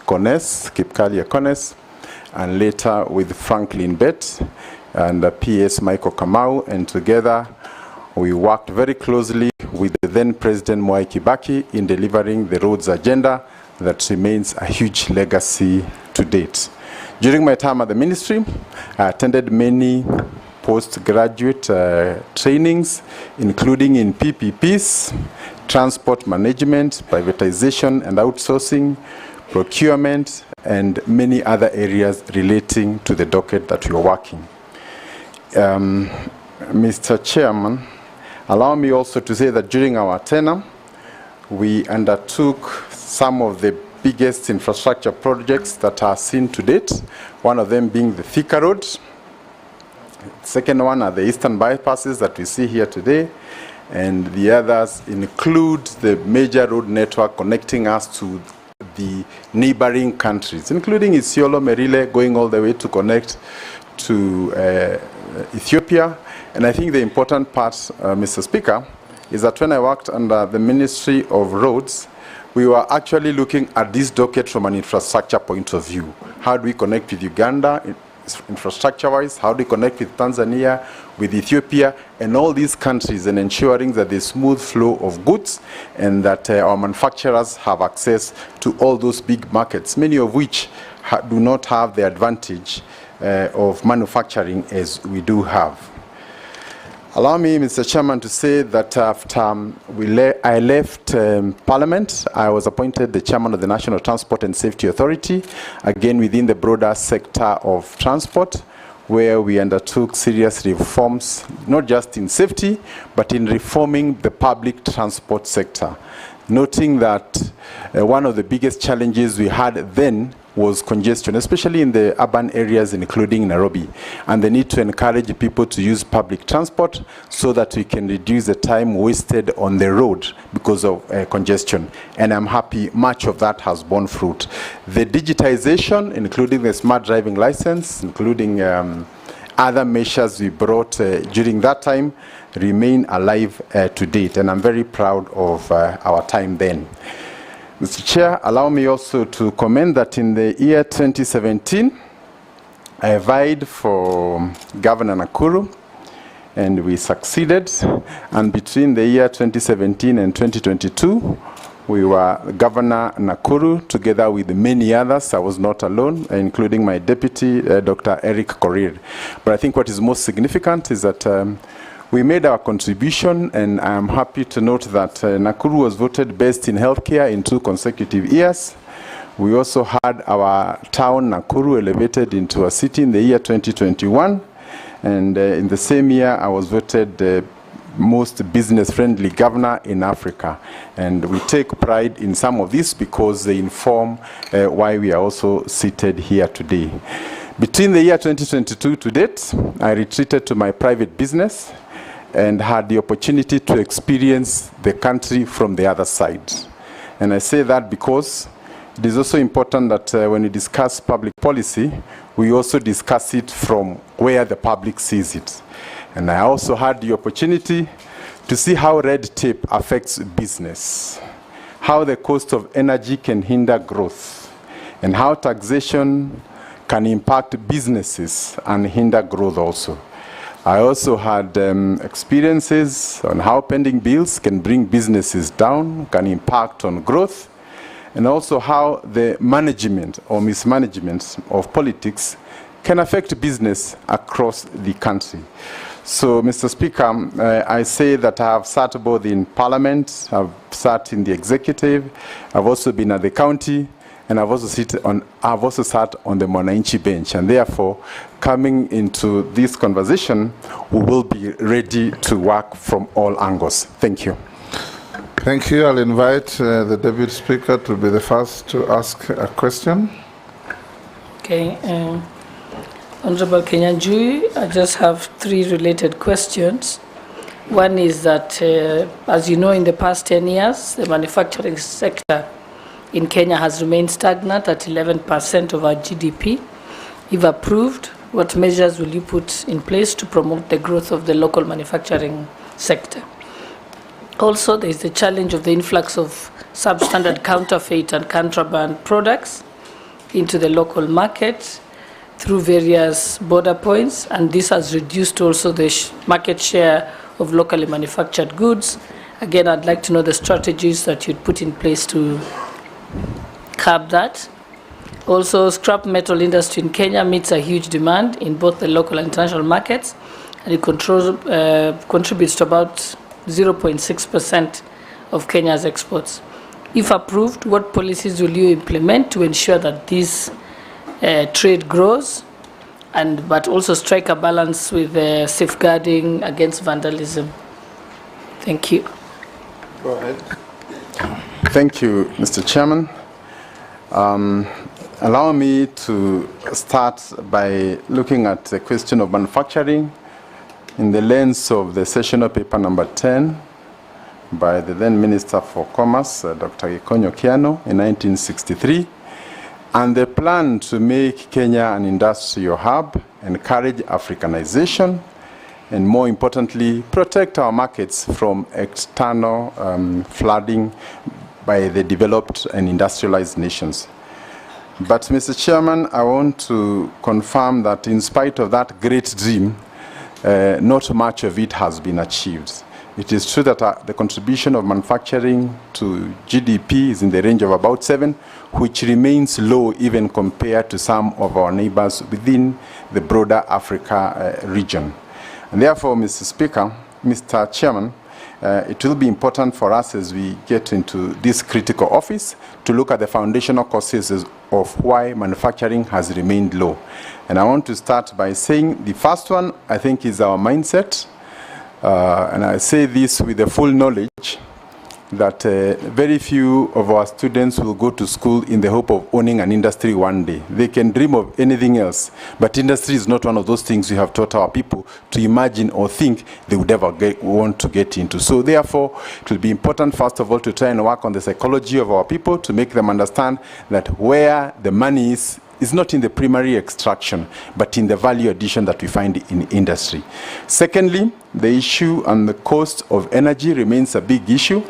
Kones, Kipkalia Kones, and later with Franklin Bett and PS Michael Kamau, and together we worked very closely with the then President Mwai Kibaki in delivering the roads agenda that remains a huge legacy to date. During my time at the ministry, I attended many postgraduate trainings, including in PPPs, transport management, privatization and outsourcing, procurement, and many other areas relating to the docket that we are working. Mr. Chairman, allow me also to say that during our tenure, we undertook some of the biggest infrastructure projects that are seen to date, one of them being the Thika Road. Second one are the eastern bypasses that we see here today, and the others include the major road network connecting us to the neighboring countries, including Isiolo, Merile, going all the way to connect to Ethiopia. And I think the important part, Mr. Speaker, is that when I worked under the Ministry of Roads, we were actually looking at this docket from an infrastructure point of view. How do we connect with Uganda, infrastructure-wise? How do we connect with Tanzania, with Ethiopia, and all these countries, and ensuring that there's smooth flow of goods and that our manufacturers have access to all those big markets, many of which do not have the advantage of manufacturing as we do have. Allow me, Mr. Chairman, to say that after I left Parliament, I was appointed the Chairman of the National Transport and Safety Authority, again within the broader sector of transport, where we undertook serious reforms, not just in safety, but in reforming the public transport sector. Noting that one of the biggest challenges we had then was congestion, especially in the urban areas, including Nairobi, and the need to encourage people to use public transport so that we can reduce the time wasted on the road because of congestion. And I'm happy much of that has borne fruit. The digitization, including the smart driving license, including other measures we brought during that time, remain alive to date, and I'm very proud of our time then. Mr. Chair, allow me also to comment that in the year 2017, I vied for Governor Nakuru, and we succeeded. And between the year 2017 and 2022, we were Governor Nakuru together with many others. I was not alone, including my deputy, Dr. Eric Korir. But I think what is most significant is that we made our contribution, and I'm happy to note that Nakuru was voted best in healthcare in 2 consecutive years. We also had our town, Nakuru, elevated into a city in the year 2021. And in the same year, I was voted the most business-friendly governor in Africa. And we take pride in some of this because they inform why we are also seated here today. Between the year 2022 to date, I retreated to my private business and had the opportunity to experience the country from the other side. And I say that because it is also important that when we discuss public policy, we also discuss it from where the public sees it. And I also had the opportunity to see how red tape affects business, how the cost of energy can hinder growth, and how taxation can impact businesses and hinder growth also. I also had experiences on how pending bills can bring businesses down, can impact on growth, and also how the management or mismanagement of politics can affect business across the country. So, Mr. Speaker, I say that I have sat both in Parliament, I've sat in the executive, I've also been at the county, and I've also sat on the Mwananchi bench, and therefore, coming into this conversation, we will be ready to work from all angles. Thank you. Thank you. I'll invite the Deputy Speaker to be the first to ask a question. Okay. Honorable Kinyanjui, I just have 3 related questions. One is that, as you know, in the past 10 years, the manufacturing sector in Kenya has remained stagnant at 11% of our GDP. If approved, what measures will you put in place to promote the growth of the local manufacturing sector? Also, there is the challenge of the influx of substandard, counterfeit and contraband products. into the local market through various border points, and this has reduced also the market share of locally manufactured goods. Again, I'd like to know the strategies that you'd put in place to curb that. Also, scrap metal industry in Kenya meets a huge demand in both the local and international markets, and it contributes to about 0.6% of Kenya's exports. If approved, what policies will you implement to ensure that this trade grows, but also strike a balance with safeguarding against vandalism? Thank you. Go ahead. Thank you, Mr. Chairman. Allow me to start by looking at the question of manufacturing in the lens of the sessional paper number 10 by the then Minister for Commerce, Dr. Gikonyo Kiano, in 1963, and the plan to make Kenya an industrial hub, encourage Africanization, and more importantly, protect our markets from external flooding by the developed and industrialized nations. But, Mr. Chairman, I want to confirm that in spite of that great dream, not much of it has been achieved. It is true that the contribution of manufacturing to GDP is in the range of about 7%, which remains low even compared to some of our neighbors within the broader Africa region. And therefore, Mr. Speaker, Mr. Chairman, it will be important for us as we get into this critical office to look at the foundational causes of why manufacturing has remained low. And I want to start by saying the first one, I think, is our mindset. And I say this with the full knowledge that very few of our students will go to school in the hope of owning an industry one day. They can dream of anything else, but industry is not one of those things we have taught our people to imagine or think they would ever want to get into. So therefore, it will be important, first of all, to try and work on the psychology of our people to make them understand that where the money is not in the primary extraction, but in the value addition that we find in industry. Secondly, the issue and the cost of energy remains a big issue.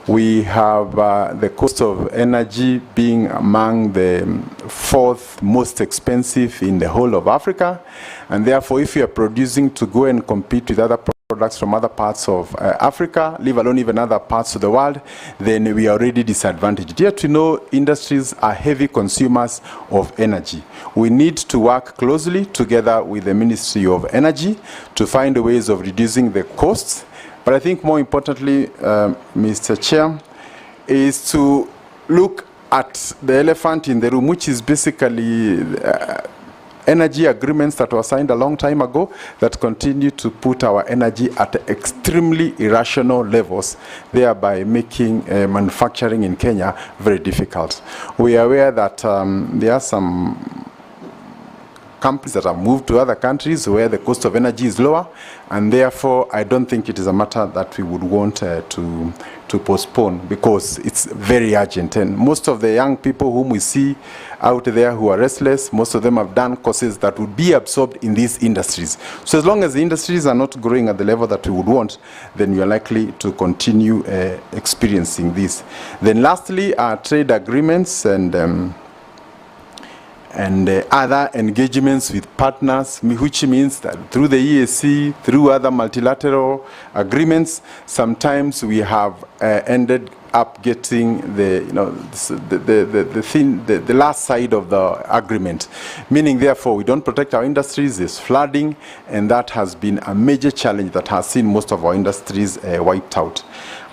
We have the cost of energy being among the 4th most expensive in the whole of Africa. And therefore, if you are producing to go and compete with other products from other parts of Africa, leave alone even other parts of the world, then we are already disadvantaged. Yet we know industries are heavy consumers of energy. We need to work closely together with the Ministry of Energy to find ways of reducing the costs. But I think more importantly, Mr. Chair, is to look at the elephant in the room, which is basically energy agreements that were signed a long time ago that continue to put our energy at extremely irrational levels, thereby making manufacturing in Kenya very difficult. We are aware that there are some companies that have moved to other countries where the cost of energy is lower, and therefore I don't think it is a matter that we would want to postpone, because it's very urgent. And most of the young people whom we see out there who are restless, most of them have done courses that would be absorbed in these industries. So as long as the industries are not growing at the level that we would want, then we are likely to continue experiencing this. Then lastly, our trade agreements and other engagements with partners, which means that through the EAC, through other multilateral agreements, sometimes we have ended up getting the last side of the agreement, meaning therefore we don't protect our industries. There's flooding, and that has been a major challenge that has seen most of our industries wiped out.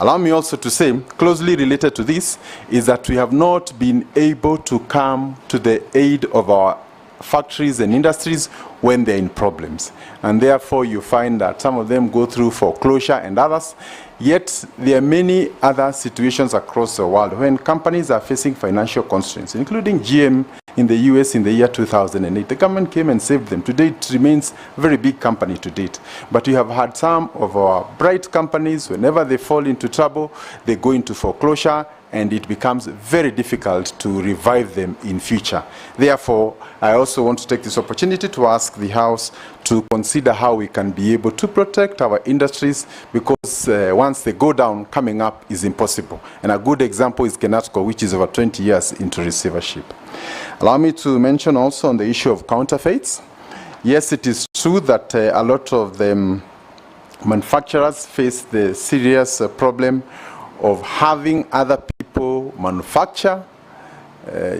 Allow me also to say, closely related to this, is that we have not been able to come to the aid of our factories and industries when they're in problems. And therefore you find that some of them go through foreclosure and others. Yet there are many other situations across the world when companies are facing financial constraints, including GM in the US in the year 2008. The government came and saved them. Today it remains a very big company to date. But we have had some of our bright companies, whenever they fall into trouble, they go into foreclosure, and it becomes very difficult to revive them in future. Therefore, I also want to take this opportunity to ask the House to consider how we can be able to protect our industries, because once they go down, coming up is impossible. And a good example is Kenatco, which is over 20 years into receivership. Allow me to mention also on the issue of counterfeits. Yes, it is true that a lot of the manufacturers face the serious problem of having other people manufacture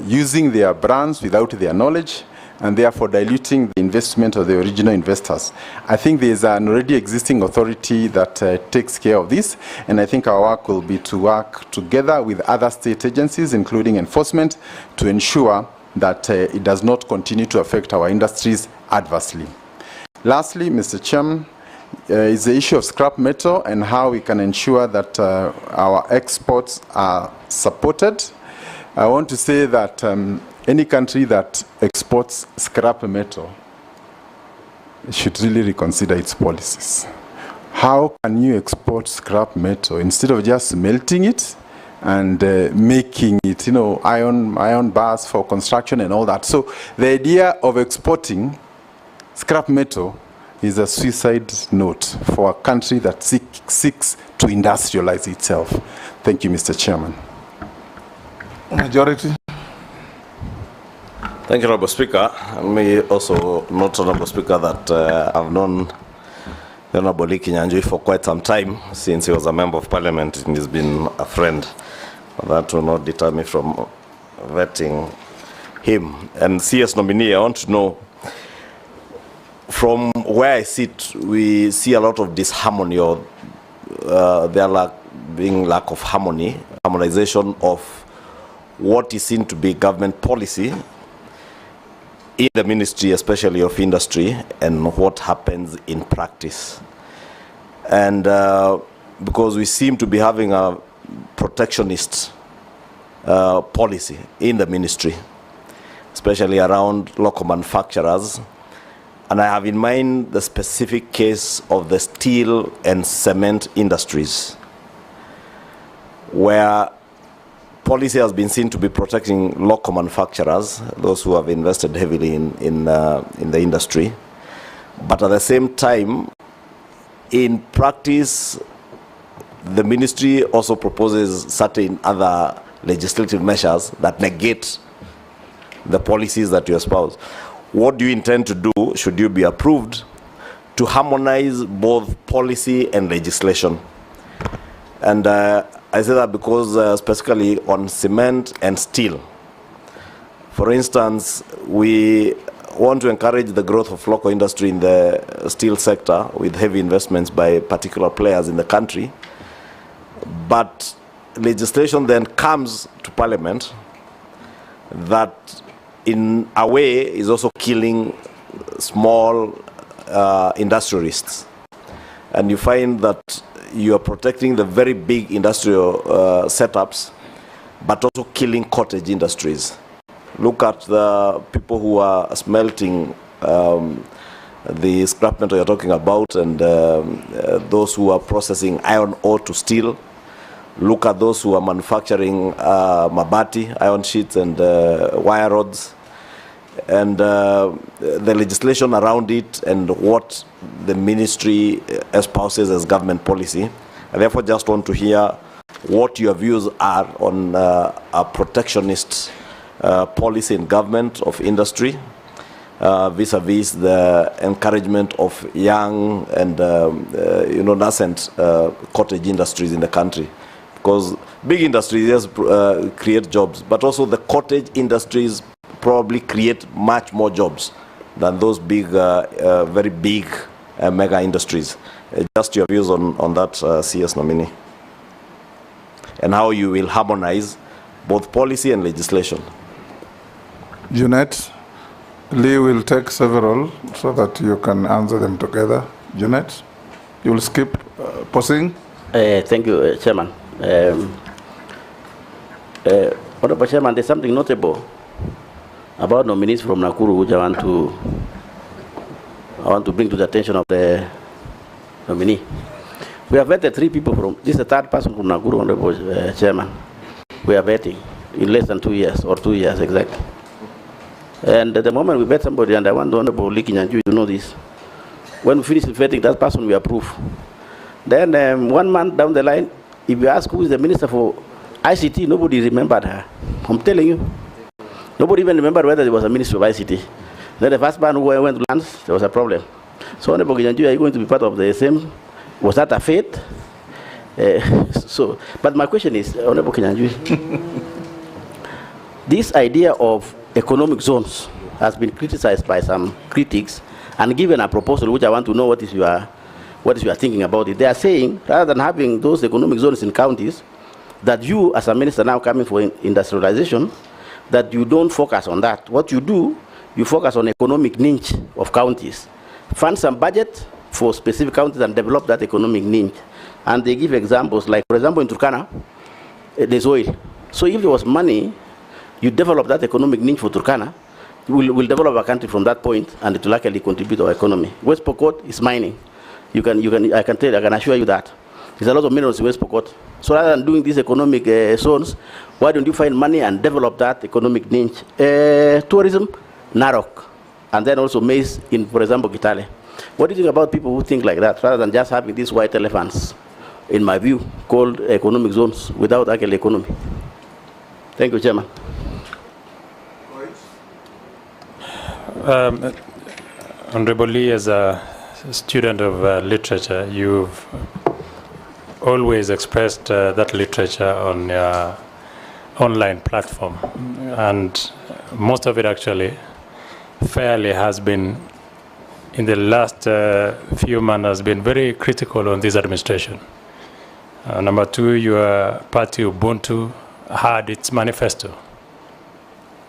using their brands without their knowledge, and therefore diluting the investment of the original investors. I think there is an already existing authority that takes care of this, and I think our work will be to work together with other state agencies, including enforcement, to ensure that it does not continue to affect our industries adversely. Lastly, Mr. Chairman, is the issue of scrap metal and how we can ensure that our exports are supported. I want to say that any country that exports scrap metal should really reconsider its policies. How can you export scrap metal instead of just melting it and making it, iron bars for construction and all that? So the idea of exporting scrap metal is a suicide note for a country that seeks to industrialize itself. Thank you, Mr. Chairman. Majority. Thank you, Honourable Speaker. And may also note, Honourable Speaker, that I've known the Honourable Kinyanjui for quite some time, since he was a member of Parliament, and he's been a friend. But that will not deter me from vetting him. And CS nominee, I want to know, from where I sit, we see a lot of disharmony, or there being lack of harmonization of what is seen to be government policy in the Ministry, especially of Industry, and what happens in practice. And because we seem to be having a protectionist policy in the Ministry, especially around local manufacturers. And I have in mind the specific case of the steel and cement industries, where policy has been seen to be protecting local manufacturers, those who have invested heavily in the industry. But at the same time, in practice, the ministry also proposes certain other legislative measures that negate the policies that you espouse. What do you intend to do, should you be approved, to harmonize both policy and legislation? And I say that because specifically on cement and steel, for instance, we want to encourage the growth of local industry in the steel sector with heavy investments by particular players in the country. But legislation then comes to Parliament that in a way is also killing small industrialists. And you find that you are protecting the very big industrial setups, but also killing cottage industries. Look at the people who are smelting the scrap metal you're talking about, and those who are processing iron ore to steel. Look at those who are manufacturing mabati, iron sheets, and wire rods. And the legislation around it and what the ministry espouses as government policy. I therefore just want to hear what your views are on a protectionist policy in government of industry vis-a-vis the encouragement of young and nascent cottage industries in the country. Because big industries, yes, create jobs, but also the cottage industries probably create much more jobs than those big, very big mega industries. Just your views on that, CS nominee, and how you will harmonize both policy and legislation. Jeanette, Lee will take several so that you can answer them together. Jeanette, you will skip posing. Thank you, Chairman. Honorable Chairman, there's something notable about nominees from Nakuru, which I want to bring to the attention of the nominee. We have vetted 3 people from, this is the 3rd person from Nakuru, Honorable Chairman. we are vetting in less than 2 years, or 2 years exactly. And at the moment we vet somebody, and I want the Honorable Kinyanjui to know this, when we finish vetting that person, we approve. Then 1 month down the line, if you ask who is the Minister for ICT, nobody remembered her. I'm telling you. Nobody even remembered whether there was a Minister of ICT. Then the first man who went to land, there was a problem. So Honorable Kinyanjui, are you going to be part of the same? Was that a fate? But my question is, Honorable Kinyanjui, this idea of economic zones has been criticized by some critics and given a proposal, which I want to know what is your thinking about it. They are saying, rather than having those economic zones in counties, that you, as a minister now coming for industrialization, that you don't focus on that. What you do, you focus on economic niche of counties. Fund some budget for specific counties and develop that economic niche. And they give examples, like, for example, in Turkana, there's oil. So if there was money, you develop that economic niche for Turkana, we'll develop a country from that point, and it will actually contribute to our economy. West Pokot is mining. I can assure you that. There's a lot of minerals in West Pokot. So rather than doing these economic zones, why don't you find money and develop that economic niche? Tourism, Narok, and then also maize in, for example, Kitale. What do you think about people who think like that, rather than just having these white elephants, in my view, called economic zones without actual economy? Thank you, Chairman. Honorable Lee, as a student of literature, you've always expressed that literature on your online platform, and most of it actually fairly has been, in the last few months, has been very critical on this administration. Number two, your party Ubuntu had its manifesto.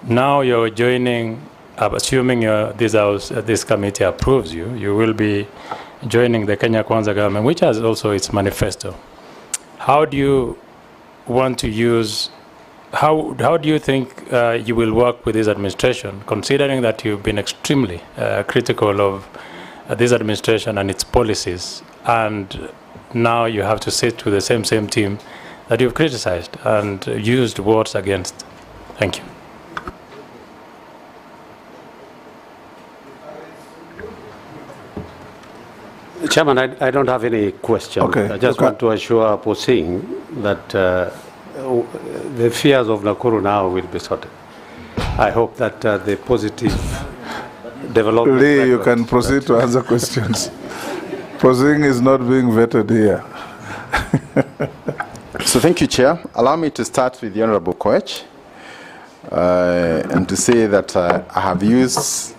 Now you're joining, assuming this committee approves you, you will be joining the Kenya Kwanza government, which has also its manifesto. How do you want to use, how do you think you will work with this administration, considering that you've been extremely critical of this administration and its policies, and now you have to sit with the same team that you've criticized and used words against? Thank you. Chairman, I don't have any question. Okay. I just want to assure Posing that the fears of Nakuru now will be sorted. I hope that the positive development... Lee, you can proceed to answer questions. Posing is not being vetted here. So thank you, Chair. Allow me to start with the Honorable Koech and to say that I have used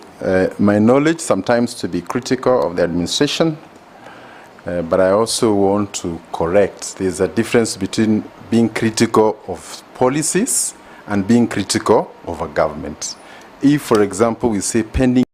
my knowledge sometimes to be critical of the administration, but I also want to correct. There's a difference between being critical of policies and being critical of a government. If, for example, we say pending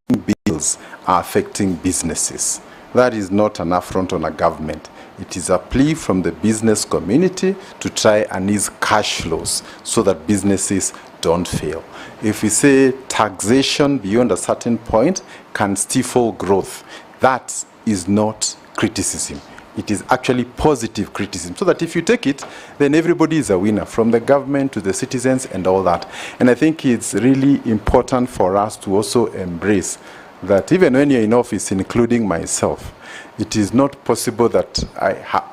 bills are affecting businesses, that is not an affront on a government. It is a plea from the business community to try and ease cash flows so that businesses don't fail. If we say taxation beyond a certain point can stifle growth, that is not criticism. It is actually positive criticism, so that if you take it, then everybody is a winner, from the government to the citizens and all that. And I think it's really important for us to also embrace that even when you're in office, including myself, it is not possible that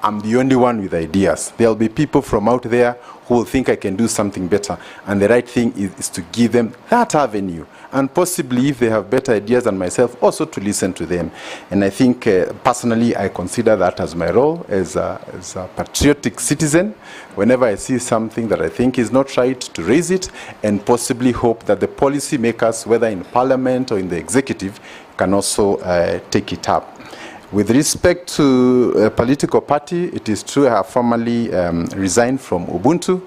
I'm the only one with ideas. There'll be people from out there who will think I can do something better, and the right thing is to give them that avenue, and possibly, if they have better ideas than myself, also to listen to them. And I think personally I consider that as my role as a patriotic citizen. Whenever I see something that I think is not right, to raise it, and possibly hope that the policy makers, whether in parliament or in the executive, can also take it up. With respect to a political party, it is true I have formally resigned from Ubuntu,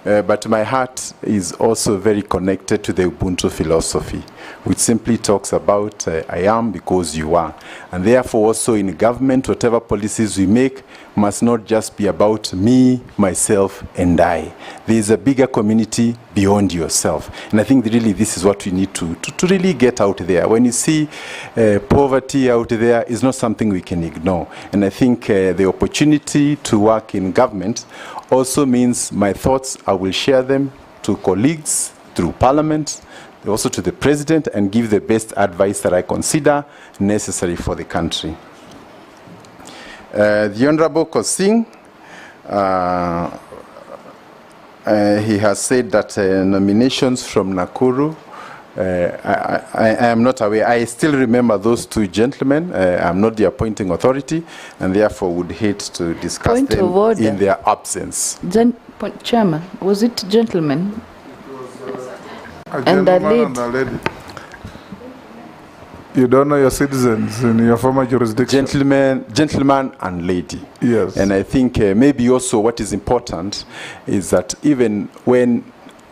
but my heart is also very connected to the Ubuntu philosophy, which simply talks about I am because you are. And therefore also in government, whatever policies we make must not just be about me, myself, and I. There is a bigger community beyond yourself. And I think really this is what we need to really get out there. When you see poverty out there, is not something we can ignore. And I think the opportunity to work in government also means my thoughts are I will share them to colleagues through Parliament, also to the President, and give the best advice that I consider necessary for the country. The Honorable Kosing, he has said that nominations from Nakuru, I am not aware. I still remember those two gentlemen. I'm not the appointing authority, and therefore would hate to discuss Point them of order. in their absence. Chairman, was it gentlemen? A And a gentleman and a lady. You don't know your citizens in your former jurisdiction. Gentleman and lady. Yes. And I think maybe also what is important is that even when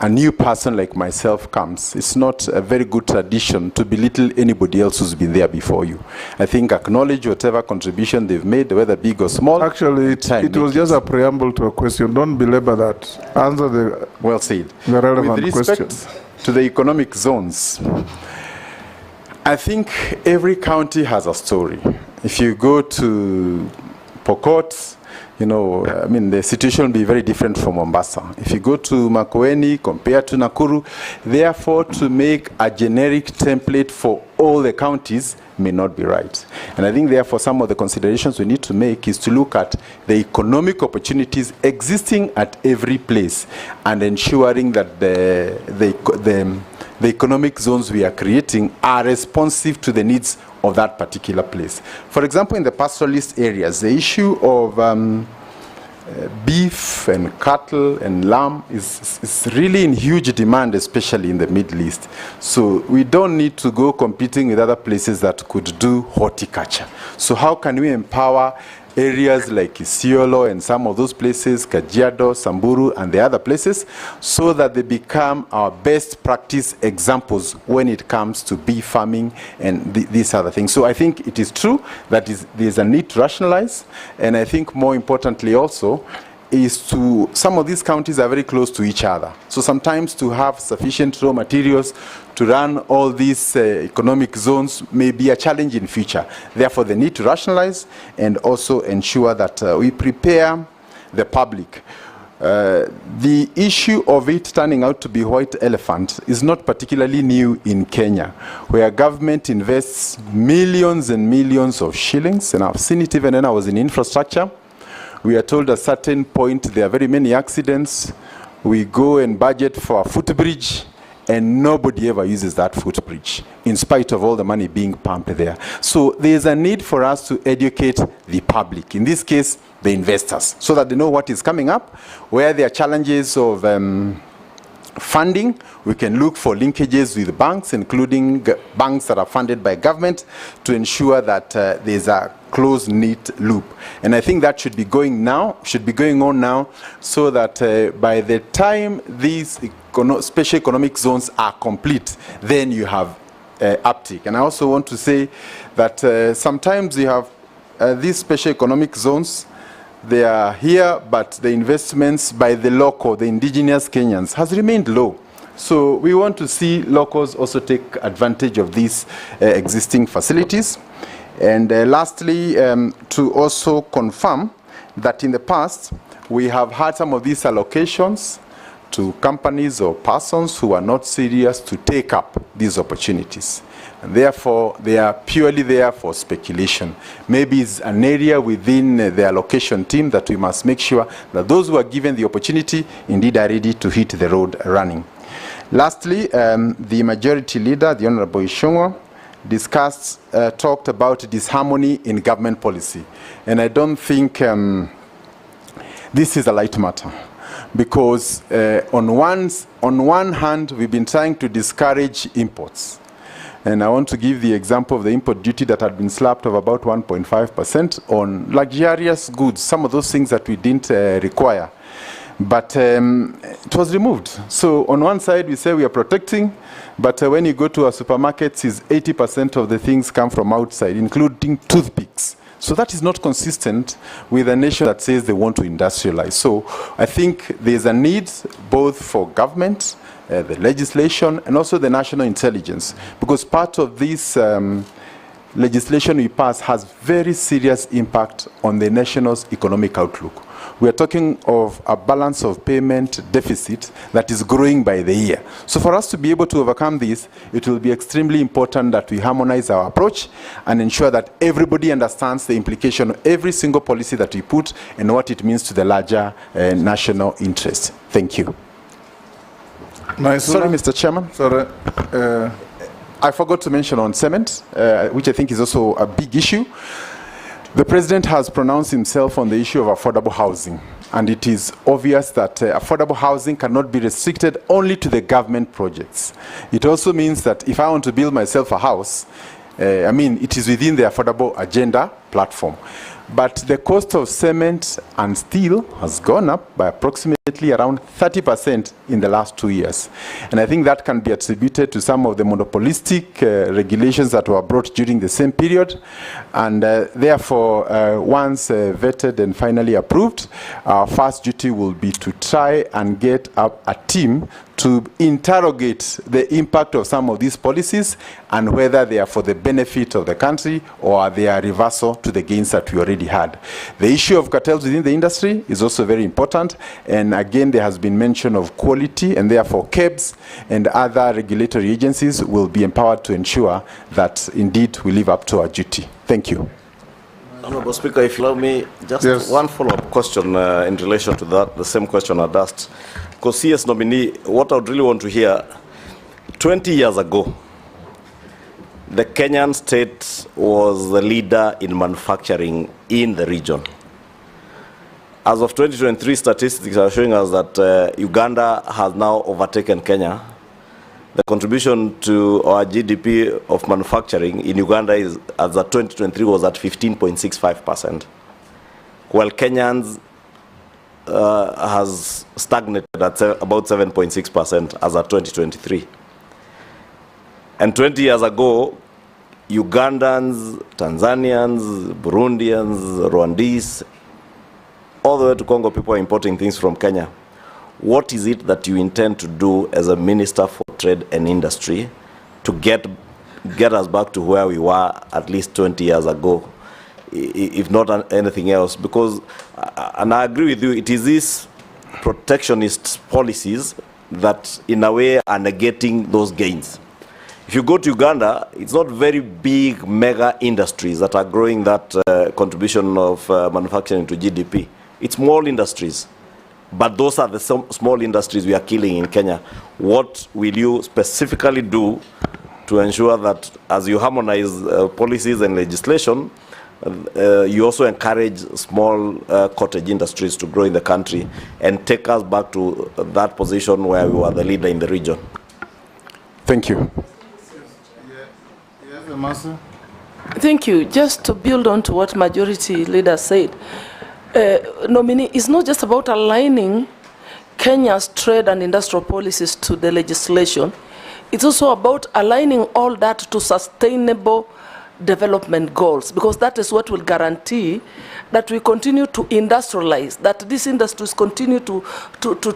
a new person like myself comes, it's not a very good tradition to belittle anybody else who's been there before you. I think acknowledge whatever contribution they've made, whether big or small. Actually, it was just a preamble to a question. Don't belabor that. Answer the, well said. the relevant With respect question. to the economic zones, I think every county has a story. If you go to Pokot, you know, I mean, the situation will be very different from Mombasa. If you go to Makueni, compared to Nakuru, therefore, to make a generic template for all the counties may not be right. And I think, therefore, some of the considerations we need to make is to look at the economic opportunities existing at every place and ensuring that the economic zones we are creating are responsive to the needs of that particular place. For example, in the pastoralist areas, the issue of beef and cattle and lamb is really in huge demand, especially in the Middle East. So we don't need to go competing with other places that could do horticulture. So how can we empower areas like Isiolo and some of those places, Kajiado, Samburu, and the other places, so that they become our best practice examples when it comes to bee farming and these other things. So I think it is true that there's a need to rationalize, and I think more importantly also, is to, some of these counties are very close to each other. So sometimes to have sufficient raw materials to run all these economic zones may be a challenge in future. Therefore, they need to rationalize and also ensure that we prepare the public. The issue of it turning out to be white elephant is not particularly new in Kenya, where government invests millions and millions of shillings, and I've seen it even when I was in infrastructure. We are told at a certain point there are very many accidents. We go and budget for a footbridge, and nobody ever uses that footbridge, in spite of all the money being pumped there. So there's a need for us to educate the public, in this case, the investors, so that they know what is coming up, where there are challenges of funding. We can look for linkages with banks, including banks that are funded by government, to ensure that there's a close-knit loop. And I think that should be going on now, so that by the time these special economic zones are complete, then you have uptick. And I also want to say that sometimes you have these special economic zones. They are here, but the investments by the local, the indigenous Kenyans, has remained low. So we want to see locals also take advantage of these existing facilities. And lastly, to also confirm that in the past, we have had some of these allocations to companies or persons who are not serious to take up these opportunities. And therefore, they are purely there for speculation. Maybe it's an area within the allocation team that we must make sure that those who are given the opportunity indeed are ready to hit the road running. Lastly, the majority leader, the Honorable Ishongwa, talked about disharmony in government policy. And I don't think this is a light matter, because on one hand, we've been trying to discourage imports. And I want to give the example of the import duty that had been slapped of about 1.5% on luxurious goods, some of those things that we didn't require. But it was removed. So on one side, we say we are protecting, but when you go to our supermarkets, 80% of the things come from outside, including toothpicks. So that is not consistent with a nation that says they want to industrialize. So I think there's a need both for government, the legislation, and also the national intelligence, because part of this legislation we pass has very serious impact on the nation's economic outlook. we are talking of a balance of payment deficit that is growing by the year. So for us to be able to overcome this, it will be extremely important that we harmonize our approach and ensure that everybody understands the implication of every single policy that we put and what it means to the larger national interest. Thank you. Sorry, Mr. Chairman. Sorry. I forgot to mention on cement, which I think is also a big issue. The President has pronounced himself on the issue of affordable housing, and it is obvious that affordable housing cannot be restricted only to the government projects. It also means that if I want to build myself a house, it is within the affordable agenda platform. But the cost of cement and steel has gone up by approximately around 30% in the last 2 years. And I think that can be attributed to some of the monopolistic regulations that were brought during the same period. And therefore, once vetted and finally approved, our first duty will be to try and get up a team to interrogate the impact of some of these policies and whether they are for the benefit of the country or they are reversal to the gains that we already had. The issue of cartels within the industry is also very important, and again there has been mention of quality, and therefore KEBS and other regulatory agencies will be empowered to ensure that indeed we live up to our duty. Thank you. Honourable Speaker, if you allow me, just one follow-up question in relation to that, the same question I'd asked. Because CS nominee, what I would really want to hear, 20 years ago, the Kenyan state was the leader in manufacturing in the region. As of 2023, statistics are showing us that Uganda has now overtaken Kenya. The contribution to our GDP of manufacturing in Uganda is, as of 2023, was at 15.65%, while Kenyans has stagnated at about 7.6% as of 2023. And 20 years ago, Ugandans, Tanzanians, Burundians, Rwandese, all the way to Congo, people are importing things from Kenya. What is it that you intend to do as a Minister for Trade and Industry to get us back to where we were at least 20 years ago, if not anything else? Because, and I agree with you, it is these protectionist policies that in a way are negating those gains. If you go to Uganda, it's not very big mega industries that are growing that contribution of manufacturing to GDP. It's small industries. But those are the small industries we are killing in Kenya. What will you specifically do to ensure that as you harmonize policies and legislation, you also encourage small cottage industries to grow in the country and take us back to that position where we were the leader in the region? Thank you. Yes, Msasa. Thank you. Just to build on to what majority leader said, nominee, it's not just about aligning Kenya's trade and industrial policies to the legislation. It's also about aligning all that to sustainable development goals, because that is what will guarantee that we continue to industrialize, that these industries continue to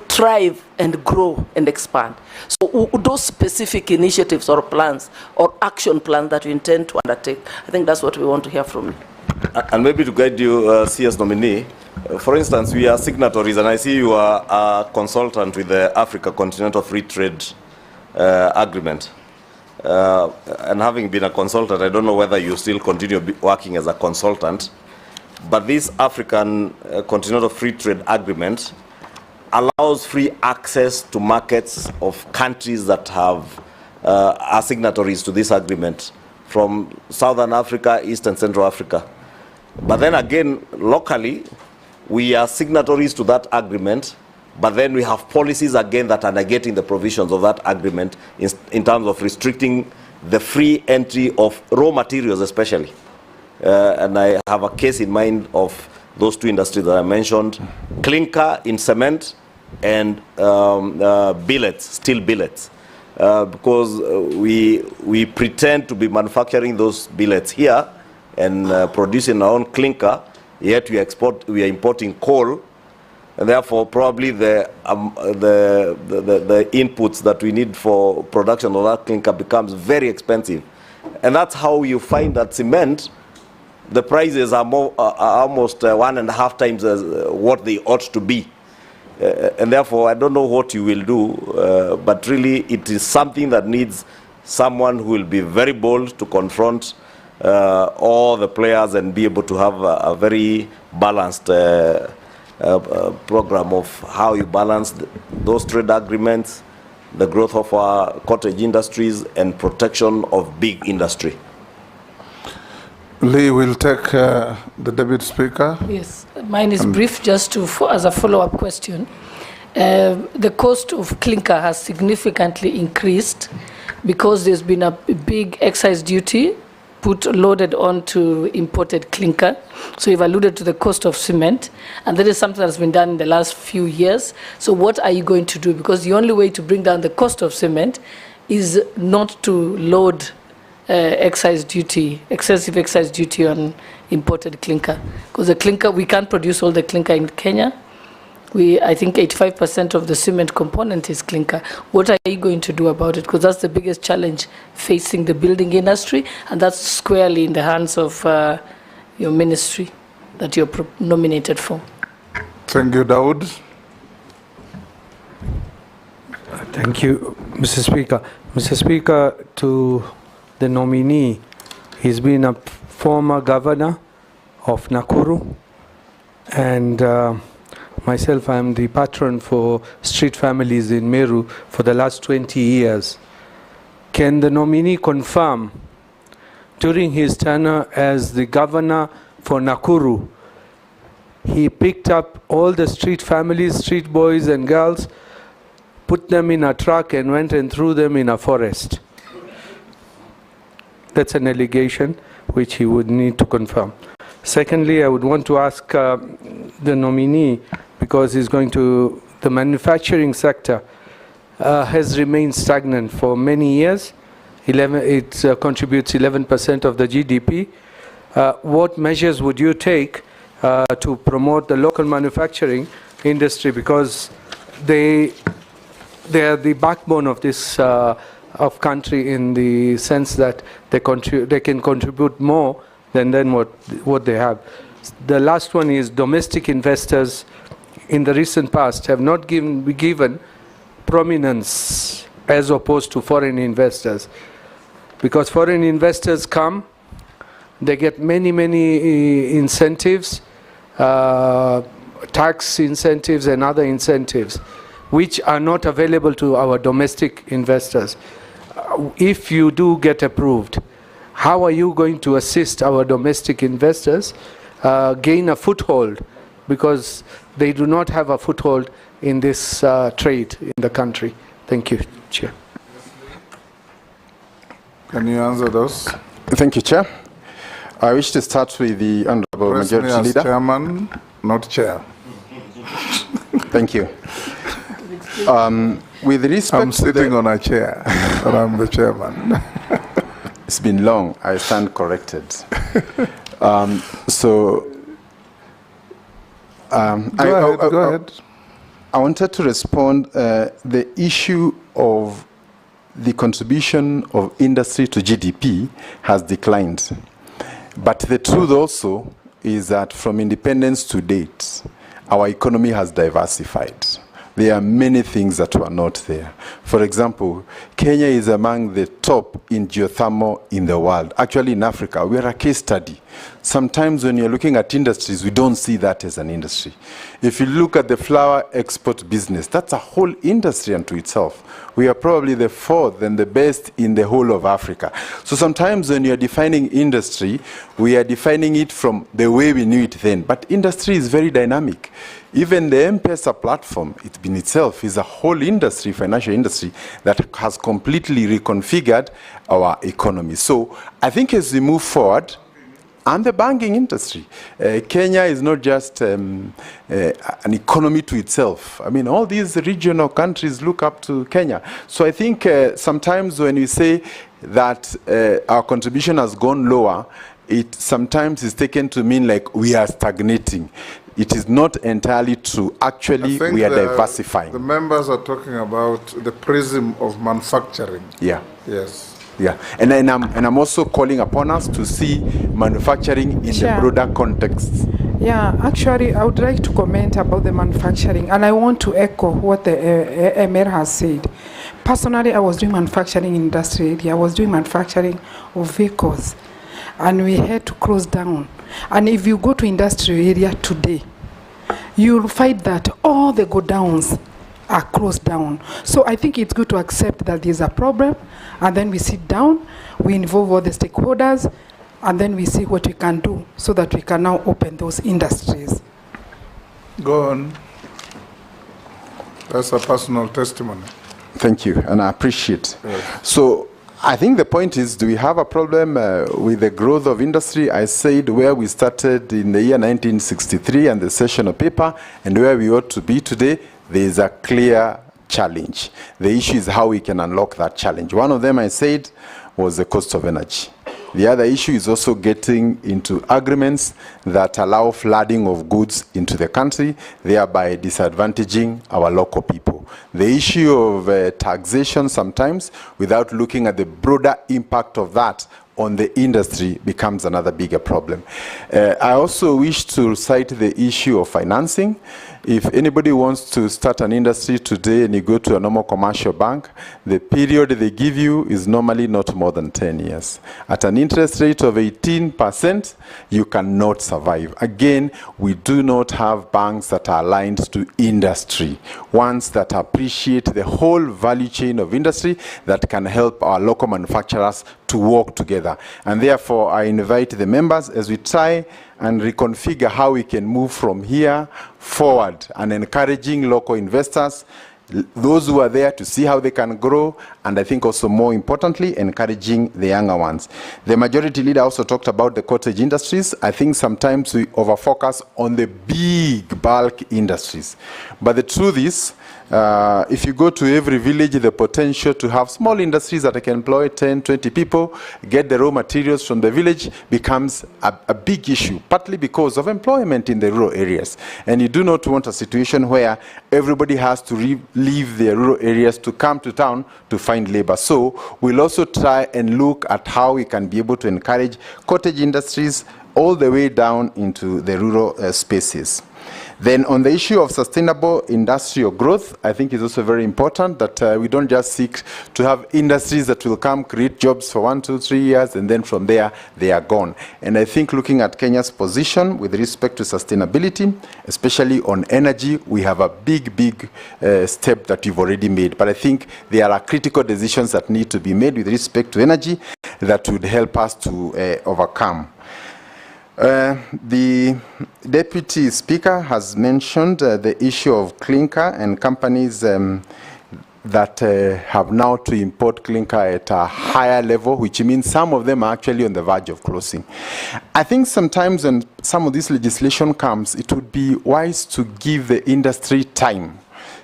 thrive and grow and expand. So those specific initiatives or plans or action plans that you intend to undertake, I think that's what we want to hear from you. And maybe to guide you, CS nominee, for instance, we are signatories, and I see you are a consultant with the Africa Continental Free Trade Agreement. And having been a consultant, I don't know whether you still continue working as a consultant, but this African Continental Free Trade Agreement allows free access to markets of countries that have are signatories to this agreement, from Southern Africa, East and Central Africa. But then again, locally, we are signatories to that agreement, but then we have policies again that are negating the provisions of that agreement in terms of restricting the free entry of raw materials especially. And I have a case in mind of those two industries that I mentioned, clinker in cement and billets, steel billets. Because we pretend to be manufacturing those billets here and producing our own clinker, yet we are importing coal, and therefore probably the inputs that we need for production of that clinker becomes very expensive. And that's how you find that cement, the prices are almost 1.5 times what they ought to be. And therefore, I don't know what you will do, but really it is something that needs someone who will be very bold to confront all the players and be able to have a very balanced program of how you balance those trade agreements, the growth of our cottage industries, and protection of big industry. Lee will take the Deputy Speaker. Yes, mine is brief, just as a follow-up question. The cost of clinker has significantly increased because there's been a big excise duty loaded onto imported clinker. So you've alluded to the cost of cement, and that is something that's been done in the last few years. So what are you going to do? Because the only way to bring down the cost of cement is not to load excessive excise duty on imported clinker. Because the clinker, we can't produce all the clinker in Kenya. I think 85% of the cement component is clinker. What are you going to do about it? Because that's the biggest challenge facing the building industry, and that's squarely in the hands of your ministry that you're nominated for. Thank you, Daud. Thank you, Mr. Speaker. Mr. Speaker, to the nominee, he's been a former governor of Nakuru, and myself, I'm the patron for street families in Meru for the last 20 years. Can the nominee confirm, during his tenure as the governor for Nakuru, he picked up all the street families, street boys and girls, put them in a truck and went and threw them in a forest? That's an allegation which he would need to confirm. Secondly, I would want to ask the nominee, because he's going to, the manufacturing sector has remained stagnant for many years. It contributes 11% of the GDP. What measures would you take to promote the local manufacturing industry, because they are the backbone of this of country, in the sense that they can contribute more than what they have. The last one is domestic investors in the recent past have not been given prominence as opposed to foreign investors, because foreign investors come, they get many incentives, tax incentives and other incentives, which are not available to our domestic investors. If you do get approved, how are you going to assist our domestic investors gain a foothold, because they do not have a foothold in this trade in the country? Thank you, Chair. Can you answer those? Thank you, Chair. I wish to start with the Honorable Address Majority me as Leader. Chairman, not Chair. Thank you. With respect I'm sitting on a chair, but I'm the chairman. It's been long. I stand corrected. Go ahead. I wanted to respond the issue of the contribution of industry to GDP has declined. But the truth also is that from independence to date, our economy has diversified. There are many things that were not there. For example, Kenya is among the top in geothermal in the world. Actually, in Africa, we are a case study. Sometimes when you're looking at industries, we don't see that as an industry. If you look at the flower export business, that's a whole industry unto itself. We are probably the fourth and the best in the whole of Africa. So sometimes when you're defining industry, we are defining it from the way we knew it then. But industry is very dynamic. Even the M-Pesa platform, it in itself is a whole industry, financial industry, that has completely reconfigured our economy. So I think as we move forward, and the banking industry, Kenya is not just an economy to itself. I mean, all these regional countries look up to Kenya. So I think sometimes when we say that our contribution has gone lower, it sometimes is taken to mean like we are stagnating. It is not entirely true. Actually, we are diversifying. The members are talking about the prism of manufacturing. Yeah. Yes. Yeah, and I'm also calling upon us to see manufacturing in the broader context. Yeah, actually, I would like to comment about the manufacturing, and I want to echo what the Emir has said. Personally, I was doing manufacturing industry area. I was doing manufacturing of vehicles, and we had to close down. And if you go to industry area today, you'll find that all the godowns are closed down. So I think it's good to accept that there's a problem, and then we sit down, we involve all the stakeholders, and then we see what we can do so that we can now open those industries. Go on. That's a personal testimony. Thank you, and I appreciate. Yes. So I think the point is, do we have a problem with the growth of industry? I said where we started in the year 1963 and the sessional paper, and where we ought to be today, there is a clear challenge. The issue is how we can unlock that challenge. One of them, I said, was the cost of energy. The other issue is also getting into agreements that allow flooding of goods into the country, thereby disadvantaging our local people. The issue of taxation sometimes, without looking at the broader impact of that on the industry, becomes another bigger problem. I also wish to cite the issue of financing. If anybody wants to start an industry today and you go to a normal commercial bank, the period they give you is normally not more than 10 years. At an interest rate of 18%, you cannot survive. Again, we do not have banks that are aligned to industry, ones that appreciate the whole value chain of industry that can help our local manufacturers to work together. And therefore, I invite the members as we try and reconfigure how we can move from here forward, and encouraging local investors, those who are there, to see how they can grow, and I think also more importantly, encouraging the younger ones. The majority leader also talked about the cottage industries. I think sometimes we overfocus on the big bulk industries. But the truth is, if you go to every village, the potential to have small industries that can employ 10, 20 people, get the raw materials from the village, becomes a big issue, partly because of employment in the rural areas. And you do not want a situation where everybody has to leave their rural areas to come to town to find labor. So we'll also try and look at how we can be able to encourage cottage industries all the way down into the rural spaces. Then on the issue of sustainable industrial growth, I think it's also very important that we don't just seek to have industries that will come, create jobs for 1, 2, 3 years, and then from there, they are gone. And I think looking at Kenya's position with respect to sustainability, especially on energy, we have a big step that we've already made. But I think there are critical decisions that need to be made with respect to energy that would help us to overcome. The Deputy Speaker has mentioned the issue of clinker and companies that have now to import clinker at a higher level, which means some of them are actually on the verge of closing. I think sometimes when some of this legislation comes, it would be wise to give the industry time,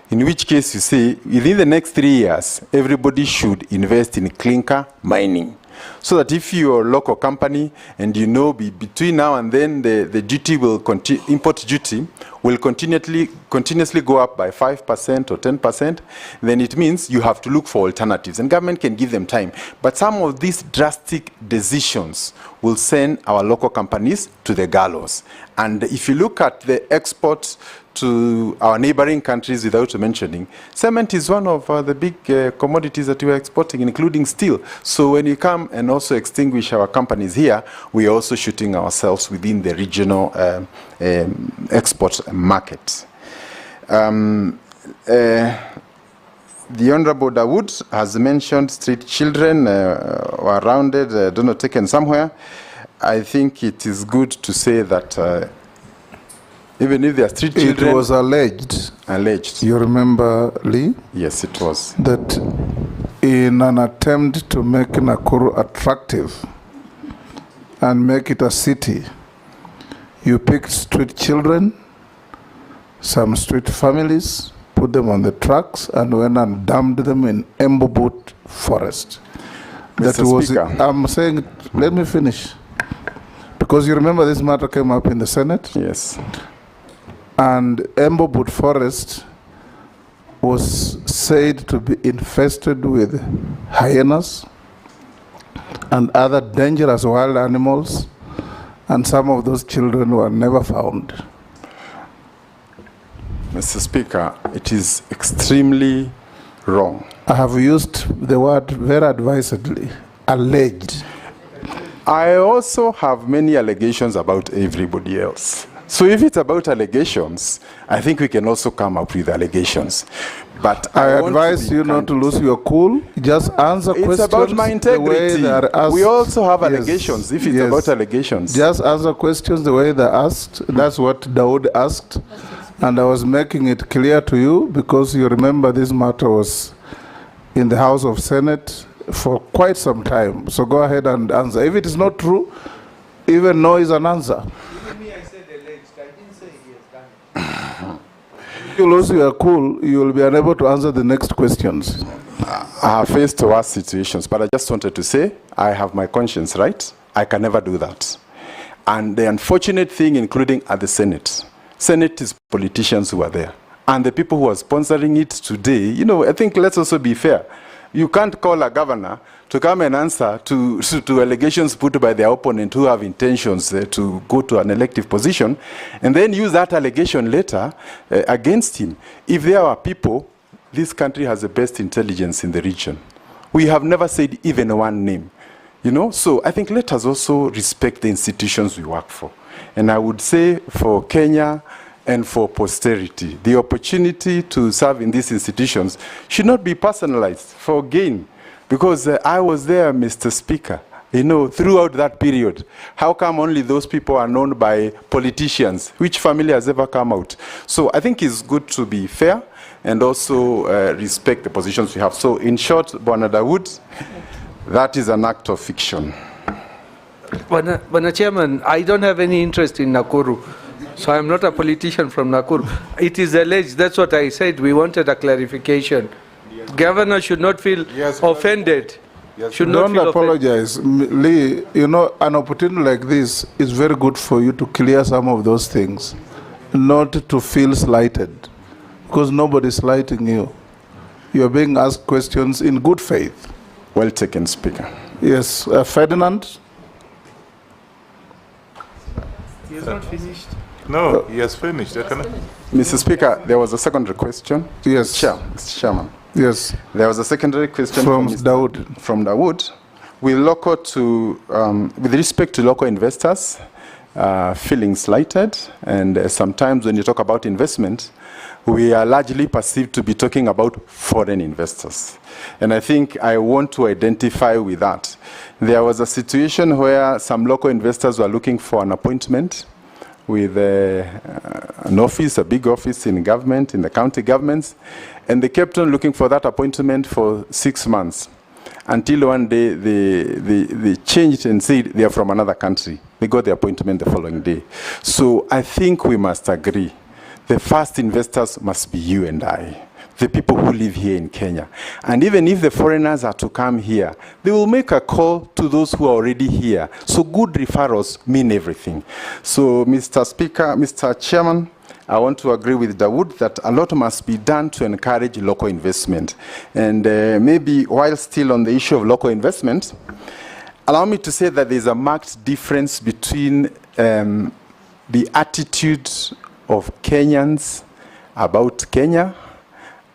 in which case you say within the next 3 years, everybody should invest in clinker mining. So that if you're a local company and you know between now and then the duty will import duty will continuously go up by 5% or 10%, then it means you have to look for alternatives, and government can give them time. But some of these drastic decisions will send our local companies to the gallows. And if you look at the exports to our neighboring countries, without mentioning, cement is one of the big commodities that we are exporting, including steel. So when you come and also extinguish our companies here, we are also shooting ourselves within the regional export market. The Honorable Dawood has mentioned street children were rounded, don't know, taken somewhere. I think it is good to say that even if they are street children... It was alleged. Alleged. You remember, Lee? Yes, it was. That in an attempt to make Nakuru attractive and make it a city, you picked street children, some street families, put them on the trucks, and went and dumped them in Embobut forest. That was Speaker. I'm saying, let me finish. Because you remember this matter came up in the Senate? Yes. And Embobut forest was said to be infested with hyenas, and other dangerous wild animals, and some of those children were never found. Mr. Speaker, it is extremely wrong. I have used the word very advisedly, alleged. I also have many allegations about everybody else. So if it's about allegations, I think we can also come up with allegations. But I advise you not to lose your cool. Just answer questions. It's about my integrity. The way they are asked. We also have allegations, if it's about allegations. Just answer questions the way they're asked. That's what Dawood asked. And I was making it clear to you because you remember this matter was in the House of Senate for quite some time. So go ahead and answer. If it is not true, even no is an answer. Even me, I said alleged. I didn't say he has done it. If you lose your cool, you will be unable to answer the next questions. I have faced worse situations, but I just wanted to say I have my conscience, right? I can never do that. And the unfortunate thing, including at the Senate is politicians who are there. And the people who are sponsoring it today, you know, I think let's also be fair. You can't call a governor to come and answer to allegations put by their opponent who have intentions to go to an elective position, and then use that allegation later against him. If there are people, this country has the best intelligence in the region. We have never said even one name. You know, so I think let us also respect the institutions we work for. And I would say for Kenya and for posterity, the opportunity to serve in these institutions should not be personalized for gain. Because I was there, Mr. Speaker, you know, throughout that period. How come only those people are known by politicians? Which family has ever come out? So I think it's good to be fair and also respect the positions we have. So in short, Bwana Dawood, that is an act of fiction. Bwana Chairman, I don't have any interest in Nakuru. So I'm not a politician from Nakuru. It is alleged, that's what I said. We wanted a clarification. Governor should not feel offended. Should not Don't apologize. Lee, you know, an opportunity like this is very good for you to clear some of those things, not to feel slighted, because nobody is slighting you. You are being asked questions in good faith. Well taken, Speaker. Yes, Ferdinand? He has not finished. No, he has finished. Mr. Speaker, there was a secondary question. Yes. Mr. Chairman. Yes. There was a secondary question from Dawood. From Dawood. With respect to local investors feeling slighted, and sometimes when you talk about investment, we are largely perceived to be talking about foreign investors. And I think I want to identify with that. There was a situation where some local investors were looking for an appointment with an office, a big office in government, in the county governments, and they kept on looking for that appointment for 6 months, until one day they changed and said they are from another country. They got the appointment the following day. So I think we must agree, the first investors must be you and I, the people who live here in Kenya. And even if the foreigners are to come here, they will make a call to those who are already here. So good referrals mean everything. So Mr. Speaker, Mr. Chairman, I want to agree with Dawood that a lot must be done to encourage local investment. And maybe while still on the issue of local investment, allow me to say that there's a marked difference between the attitude of Kenyans about Kenya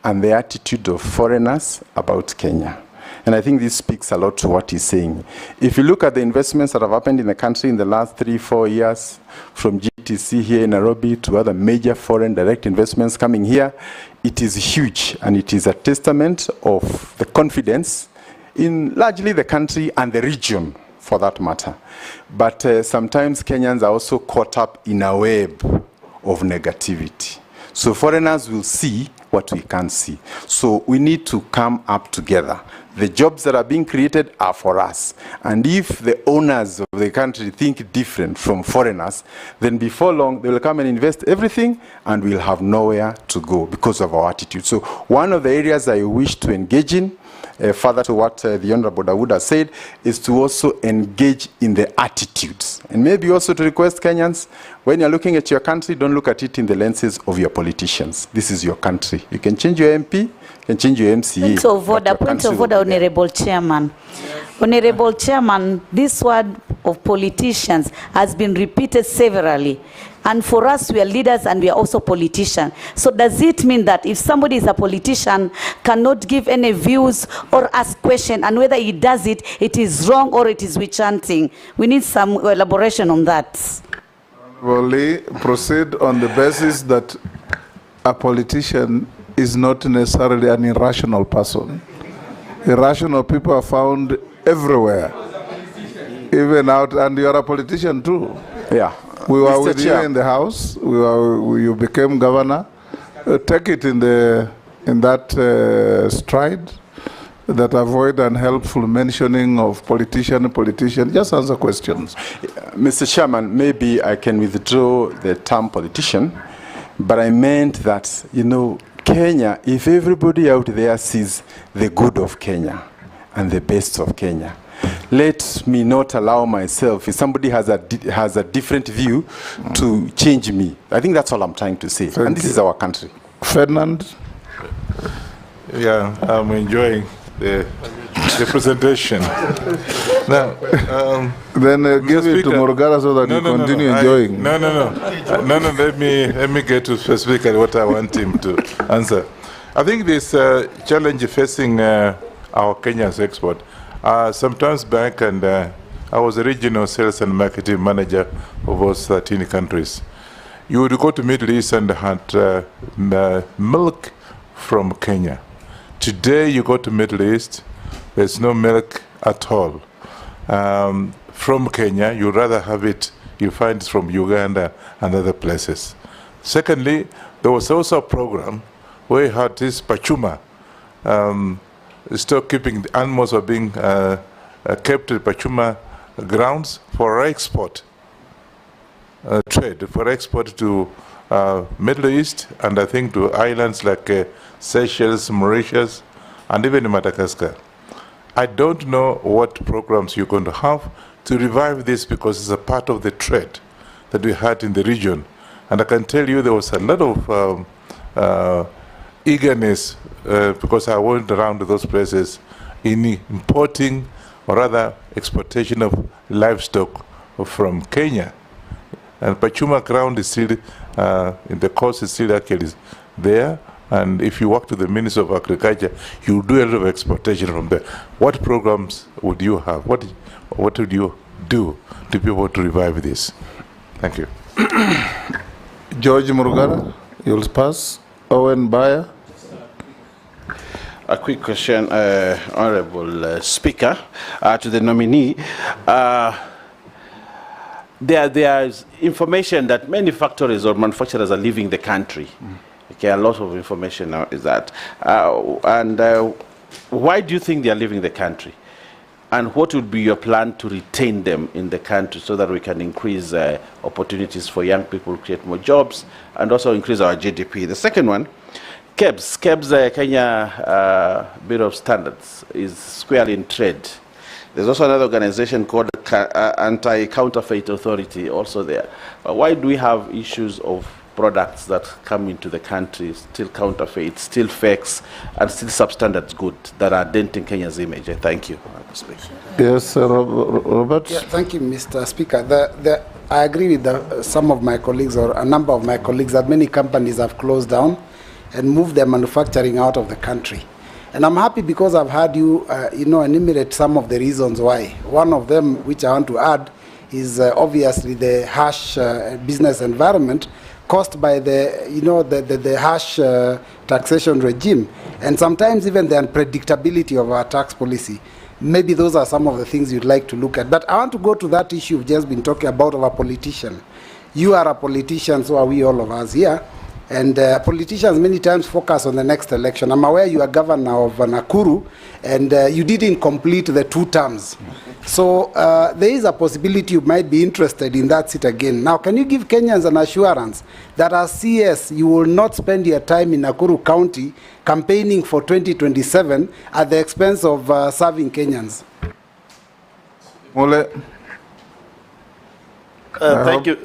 and the attitude of foreigners about Kenya. And I think this speaks a lot to what he's saying. If you look at the investments that have happened in the country in the last 3-4 years, from GTC here in Nairobi to other major foreign direct investments coming here, it is huge, and it is a testament of the confidence in largely the country and the region, for that matter. But sometimes Kenyans are also caught up in a web of negativity. So foreigners will see what we can't see. So we need to come up together. The jobs that are being created are for us. And if the owners of the country think different from foreigners, then before long, they will come and invest everything, and we'll have nowhere to go because of our attitude. So one of the areas I wish to engage in further to what the Honorable Dawood has said, is to also engage in the attitudes. And maybe also to request Kenyans, when you're looking at your country, don't look at it in the lenses of your politicians. This is your country. You can change your MP, you can change your MCA. Point of order, Honorable Chairman. Honorable Chairman, this word of politicians has been repeated severally. And for us, we are leaders and we are also politicians. So does it mean that if somebody is a politician, cannot give any views or ask questions, and whether he does it, it is wrong or it is witch-hunting? We need some elaboration on that. Honorable, proceed on the basis that a politician is not necessarily an irrational person. Irrational people are found everywhere, even out, and you are a politician too. Yeah. We were with you in the House. You became governor. Take it in that stride. That avoid unhelpful mentioning of politician. Just answer questions. Mr. Chairman, maybe I can withdraw the term politician, but I meant that, you know, Kenya, if everybody out there sees the good of Kenya and the best of Kenya, let me not allow myself, if somebody has a different view, to change me. I think that's all I'm trying to say. And this is our country. Ferdinand? Yeah, I'm enjoying the presentation. Now, then give it to Morgana so that you continue enjoying. No, let me get to specifically what I want him to answer. I think this challenge facing our Kenya's export. Sometimes back, and I was a regional sales and marketing manager of those 13 countries. You would go to Middle East and had milk from Kenya. Today you go to Middle East, there's no milk at all. From Kenya, you'd rather have it, you find it from Uganda and other places. Secondly, there was also a program where you had this Pachuma, stock keeping, the animals were being kept at Pachuma grounds for export, trade, for export to Middle East, and I think to islands like Seychelles, Mauritius, and even Madagascar. I don't know what programs you're going to have to revive this, because it's a part of the trade that we had in the region. And I can tell you there was a lot of eagerness, because I went around to those places, in importing, or rather exportation of livestock from Kenya. And Pachuma ground is still, in the coast is still actually there. And if you walk to the Ministry of Agriculture, you do a lot of exportation from there. What programs would you have? What would you do to be able to revive this? Thank you. George Murugara, you'll pass. Owen Bayer. A quick question, Honorable Speaker, to the nominee. There is information that many factories or manufacturers are leaving the country. Okay, a lot of information now is that. Why do you think they are leaving the country? And what would be your plan to retain them in the country so that we can increase opportunities for young people, create more jobs, and also increase our GDP? The second one, KEBS, Kenya Bureau of Standards, is squarely in trade. There's also another organization called Anti-Counterfeit Authority, also there. Why do we have issues of products that come into the country, still counterfeit, still fakes, and still substandard goods that are denting Kenya's image? Thank you. Yes, Robert. Yeah, thank you, Mr. Speaker. I agree with some of my colleagues, or a number of my colleagues, that many companies have closed down and moved their manufacturing out of the country. And I'm happy because I've heard you, enumerate some of the reasons why. One of them, which I want to add, is obviously the harsh business environment caused by the harsh taxation regime, and sometimes even the unpredictability of our tax policy. Maybe those are some of the things you'd like to look at. But I want to go to that issue we've just been talking about of a politician. You are a politician, so are we, all of us here. And politicians many times focus on the next election. I'm aware you are governor of Nakuru, and you didn't complete the 2 terms. So there is a possibility you might be interested in that seat again. Now, can you give Kenyans an assurance that as CS, you will not spend your time in Nakuru County campaigning for 2027 at the expense of serving Kenyans? Mule. Thank you,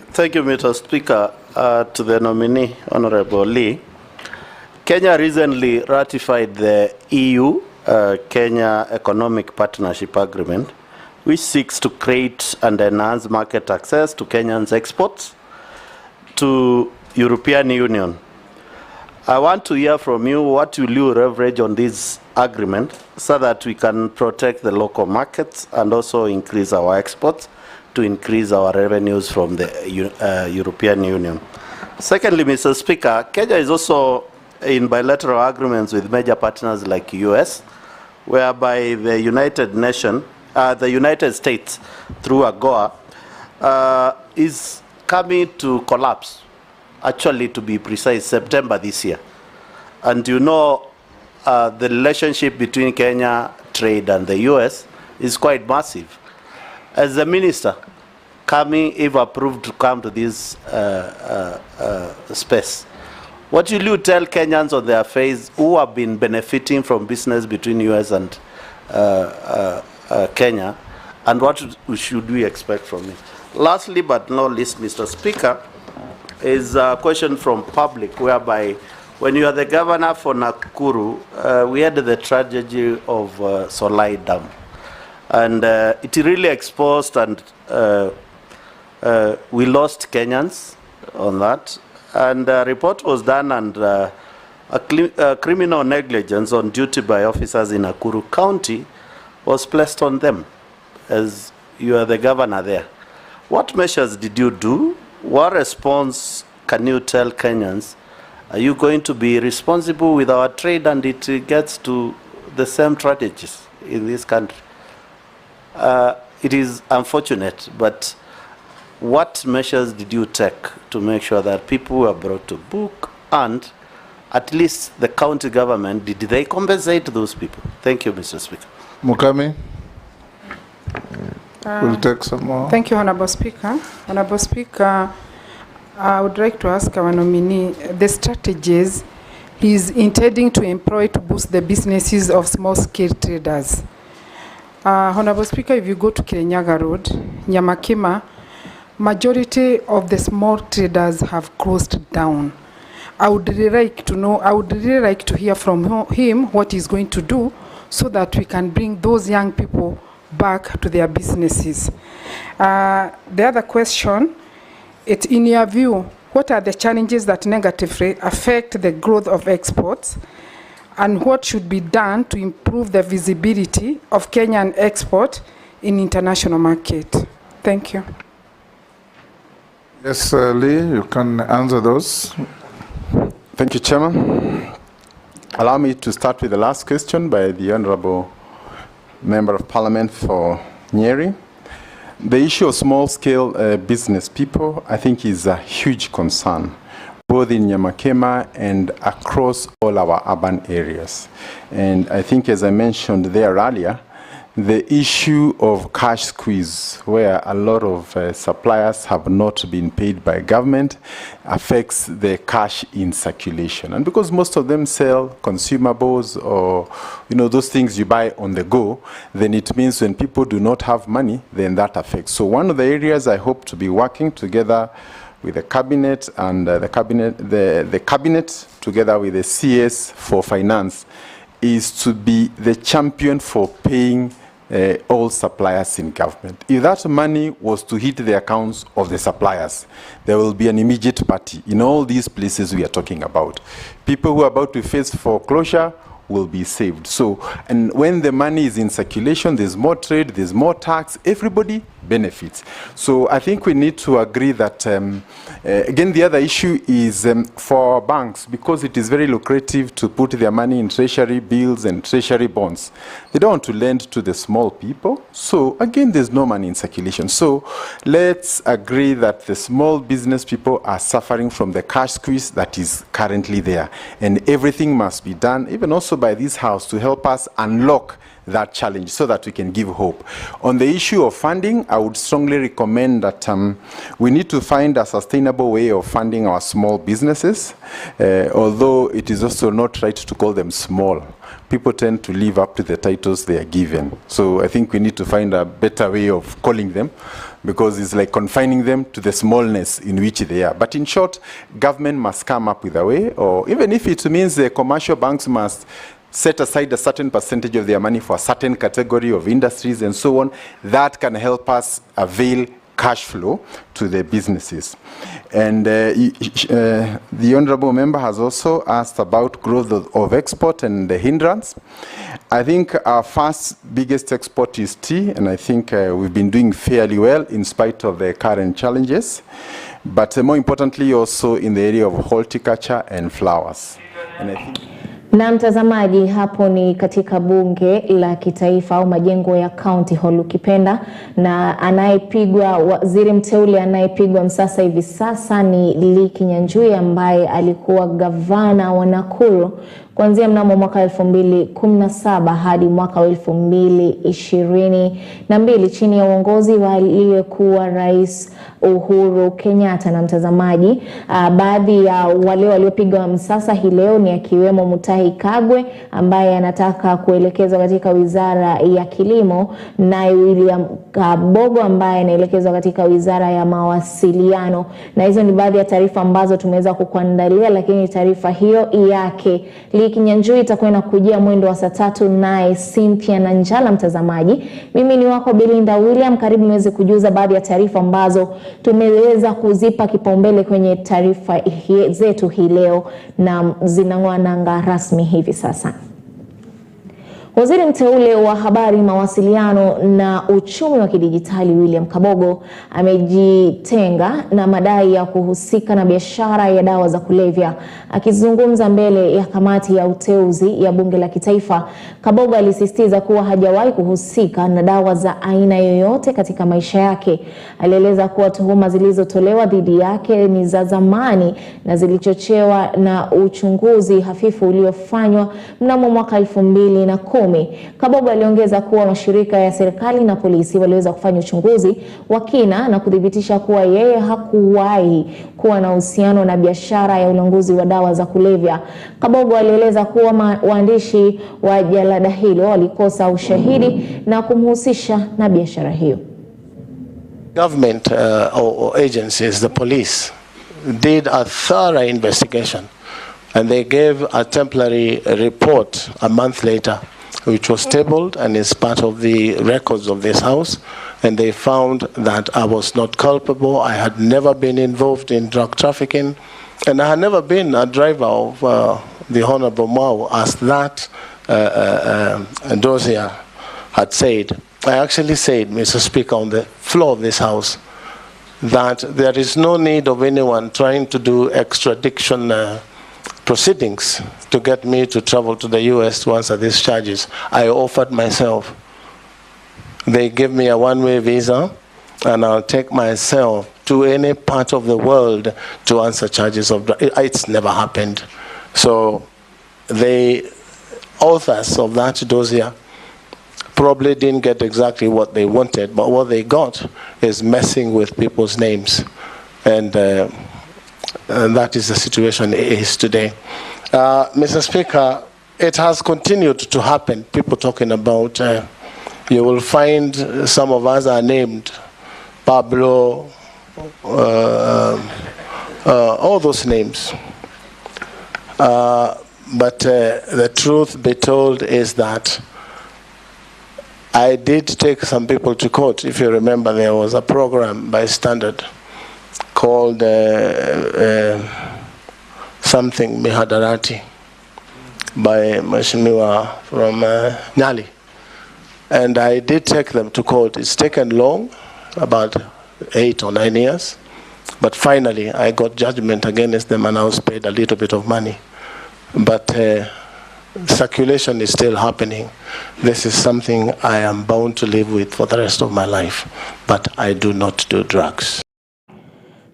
Mr. Speaker. To the nominee, Honorable Lee, Kenya recently ratified the EU-Kenya Economic Partnership Agreement, which seeks to create and enhance market access to Kenyans' exports to European Union. I want to hear from you, what will you leverage on this agreement so that we can protect the local markets and also increase our exports to increase our revenues from the European Union. Secondly, Mr. Speaker, Kenya is also in bilateral agreements with major partners like US, whereby the United States, through AGOA, is coming to collapse, actually to be precise, September this year. And you know, the relationship between Kenya trade and the US is quite massive. As a minister, coming, if approved, to come to this space, what will you tell Kenyans on their face who have been benefiting from business between US and Kenya, and what should we expect from it? Lastly, but not least, Mr. Speaker, is a question from public, whereby when you are the governor for Nakuru, we had the tragedy of Solai Dam. And it really exposed, and we lost Kenyans on that. And a report was done, and a criminal negligence on duty by officers in Nakuru County was placed on them, as you are the governor there. What measures did you do? What response can you tell Kenyans? Are you going to be responsible with our trade, and it gets to the same tragedies in this country? It is unfortunate, but what measures did you take to make sure that people were brought to book, and at least the county government, did they compensate those people? Thank you, Mr. Speaker. Mukami, we'll take some more. Thank you, Honorable Speaker. Honorable Speaker, I would like to ask our nominee the strategies he is intending to employ to boost the businesses of small-scale traders. Honorable Speaker, if you go to Kirinyaga Road, Nyamakima, majority of the small traders have closed down. I would really like to know, I would really like to hear from him what he's going to do so that we can bring those young people back to their businesses. The other question, it's in your view, what are the challenges that negatively affect the growth of exports, and what should be done to improve the visibility of Kenyan export in international market? Thank you. Yes, Lee, you can answer those. Thank you, Chairman. Allow me to start with the last question by the Honorable Member of Parliament for Nyeri. The issue of small-scale business people, I think, is a huge concern, both in Nyamakema and across all our urban areas. And I think, as I mentioned there earlier, the issue of cash squeeze, where a lot of suppliers have not been paid by government, affects the cash in circulation. And because most of them sell consumables or, you know, those things you buy on the go, then it means when people do not have money, then that affects. So one of the areas I hope to be working together with the cabinet and the cabinet together with the CS for finance is to be the champion for paying all suppliers in government. If that money was to hit the accounts of the suppliers, there will be an immediate party in all these places we are talking about. People who are about to face foreclosure will be saved. So, and when the money is in circulation, there's more trade, there's more tax, everybody benefits. So I think we need to agree that, again, the other issue is for banks, because it is very lucrative to put their money in treasury bills and treasury bonds. They don't want to lend to the small people. So again, there's no money in circulation. So let's agree that the small business people are suffering from the cash squeeze that is currently there. And everything must be done, even also by this house, to help us unlock that challenge so that we can give hope. On the issue of funding, I would strongly recommend that we need to find a sustainable way of funding our small businesses, although it is also not right to call them small. People tend to live up to the titles they are given. So I think we need to find a better way of calling them, because it's like confining them to the smallness in which they are. But in short, government must come up with a way, or even if it means the commercial banks must set aside a certain percentage of their money for a certain category of industries and so on, that can help us avail cash flow to the businesses. And the honorable member has also asked about growth of export and the hindrance. I think our first biggest export is tea, and I think we've been doing fairly well in spite of the current challenges, but more importantly also in the area of horticulture and flowers. And I think na mtazamaji, hapo ni katika bunge la kitaifa au majengo ya county hall ukipenda, na anayepigwa, waziri mteule anayepigwa Msasa hivi sasa ni Kinyanjui ambaye alikuwa gavana wa Nakuru kuanzia mnamo mwaka 2017 hadi mwaka 2022 chini ya uongozi wa aliyekuwa Rais Uhuru Kenyatta. Na mtazamaji, baadhi ya wale waliopigwa Msasa hii leo ni akiwemo Mutahi Kagwe ambaye anataka kuelekezwa katika Wizara ya Kilimo, na William Kabogo ambaye anaelekezwa katika Wizara ya Mawasiliano. Na hizo ni baadhi ya taarifa ambazo tumeweza kukuandalia, lakini taarifa hiyo yake Kinyanjui itakuwa inakujia mwendo wa saa 3 naye Cynthia Nanjala. Mtazamaji, mimi ni wako Belinda William, karibu niweze kujuza baadhi ya taarifa ambazo tumeweza kuzipa kipaumbele kwenye taarifa zetu hii leo na zinang'oa nanga rasmi hivi sasa. Waziri mteule wa habari, mawasiliano na uchumi wa kidijitali William Kabogo amejitenga na madai ya kuhusika na biashara ya dawa za kulevya. Akizungumza mbele ya kamati ya uteuzi ya bunge la kitaifa, Kabogo alisisitiza kuwa hajawahi kuhusika na dawa za aina yoyote katika maisha yake. Alieleza kuwa tuhuma zilizotolewa dhidi yake ni za zamani na zilichochewa na uchunguzi hafifu uliofanywa mnamo mwaka 2010. Kabogo aliongeza kuwa mashirika ya serikali na polisi waliweza kufanya uchunguzi wa kina na kudhibitisha kuwa yeye hakuwahi kuwa na uhusiano na biashara ya ulanguzi wa dawa za kulevya. Kabogo alieleza kuwa waandishi wa jalada hilo walikosa ushahidi na kumhusisha na biashara hiyo. Government or agencies, the police, did a thorough investigation and they gave a temporary report a month later, which was tabled and is part of the records of this house, and they found that I was not culpable. I had never been involved in drug trafficking, and I had never been a driver of the Honorable Mao, as that dossier had said. I actually said, Mr. Speaker, on the floor of this house, that there is no need of anyone trying to do extradition proceedings to get me to travel to the US to answer these charges. I offered myself. They gave me a one-way visa, and I'll take myself to any part of the world to answer charges of drugs. It's never happened. So the authors of that dossier probably didn't get exactly what they wanted, but what they got is messing with people's names. And that is the situation it is today. Mr. Speaker, it has continued to happen. People talking about, you will find some of us are named Pablo, all those names. But the truth be told is that I did take some people to court. If you remember, there was a program by Standard called something Mihadarati by Mheshimiwa from Nyali. And I did take them to court. It's taken long. about 8 or 9 years. But finally, I got judgment against them and I was paid a little bit of money. But circulation is still happening. This is something I am bound to live with for the rest of my life. But I do not do drugs.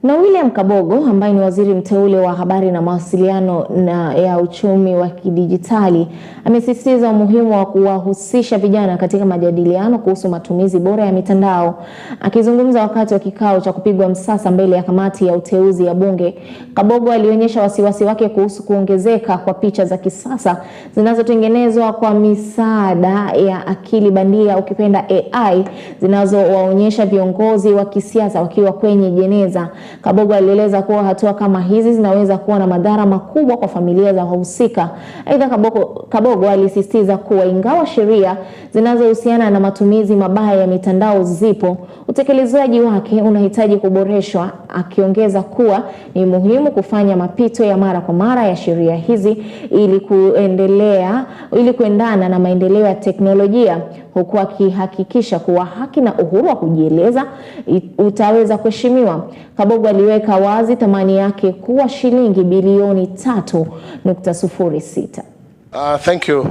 Na William Kabogo ambaye ni waziri mteule wa habari na mawasiliano na ya uchumi wa kidijitali amesisitiza umuhimu wa kuwahusisha vijana katika majadiliano kuhusu matumizi bora ya mitandao. Akizungumza wakati wa kikao cha kupigwa msasa mbele ya kamati ya uteuzi ya bunge, Kabogo alionyesha wasiwasi wake kuhusu kuongezeka kwa picha za kisasa zinazotengenezwa kwa misaada ya akili bandia, ukipenda AI, zinazowaonyesha viongozi wa kisiasa wakiwa kwenye jeneza. Kabogo alieleza kuwa hatua kama hizi zinaweza kuwa na madhara makubwa kwa familia za wahusika. Aidha, Kabogo alisisitiza kuwa ingawa sheria zinazohusiana na matumizi mabaya ya mitandao zipo, utekelezaji wake unahitaji kuboreshwa, akiongeza kuwa ni muhimu kufanya mapito ya mara kwa mara ya sheria hizi ili kuendana na maendeleo ya teknolojia, huku akihakikisha kuwa haki na uhuru wa kujieleza utaweza kuheshimiwa. Kabogo aliweka wazi thamani yake kuwa shilingi bilioni 3.06. Thank you.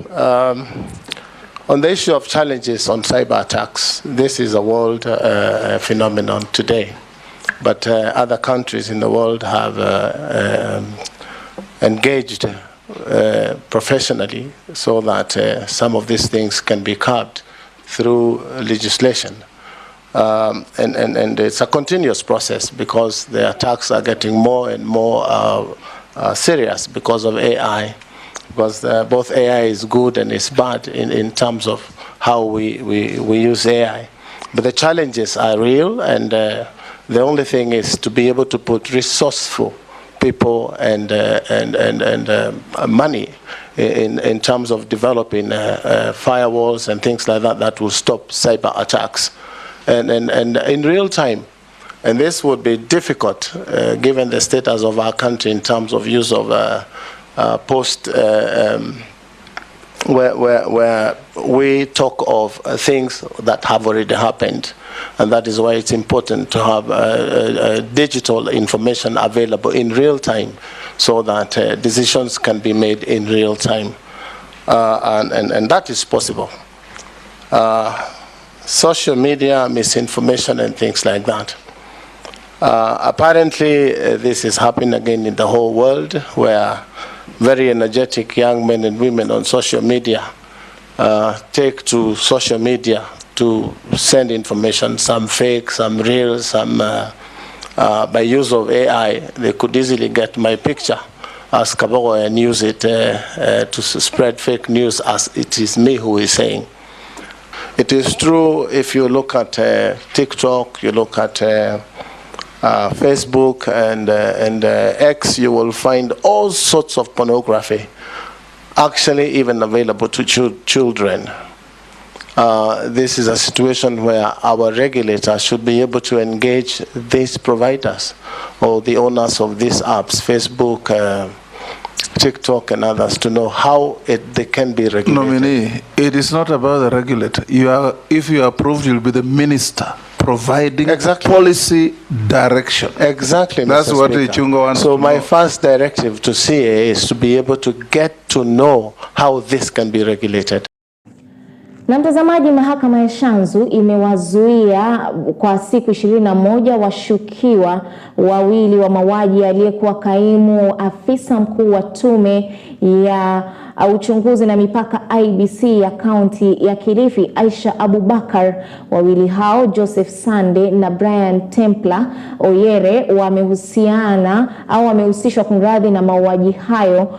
On the issue of challenges on cyber attacks, this is a world phenomenon today. But other countries in the world have engaged professionally so that some of these things can be curbed through legislation. And it's a continuous process because the attacks are getting more and more serious because of AI. Because both AI is good and is bad in terms of how we use AI. But the challenges are real, and the only thing is to be able to put resourceful people and money in terms of developing firewalls and things like that that will stop cyber attacks. And in real time. And this would be difficult given the status of our country in terms of use of where we talk of things that have already happened. And that is why it's important to have digital information available in real time so that decisions can be made in real time. And that is possible. Social media, misinformation and things like that. Apparently, this is happening again in the whole world, where very energetic young men and women on social media take to social media to send information, some fake, some real, some by use of AI. They could easily get my picture as Kabogo and use it to spread fake news as it is me who is saying. It is true if you look at TikTok, you look at Facebook and X, you will find all sorts of pornography, actually even available to children. This is a situation where our regulators should be able to engage these providers or the owners of these apps, Facebook, TikTok and others, to know how they can be regulated. Nominee, it is not about the regulator. If you are approved, you'll be the minister providing policy direction. Exactly. That's Mr. what Speaker. Ichungo wants So to my know. first directive to CA is to be able to get to know how this can be regulated. Na mtazamaji, mahakama ya Shanzu imewazuia kwa siku 21 washukiwa wawili wa mauaji aliyekuwa kaimu afisa mkuu wa tume ya uchunguzi na mipaka IBC ya kaunti ya Kilifi, Aisha Abubakar. Wawili hao, Joseph Sande na Brian Templar Oyere, wamehusishwa kumradhi na mauaji hayo,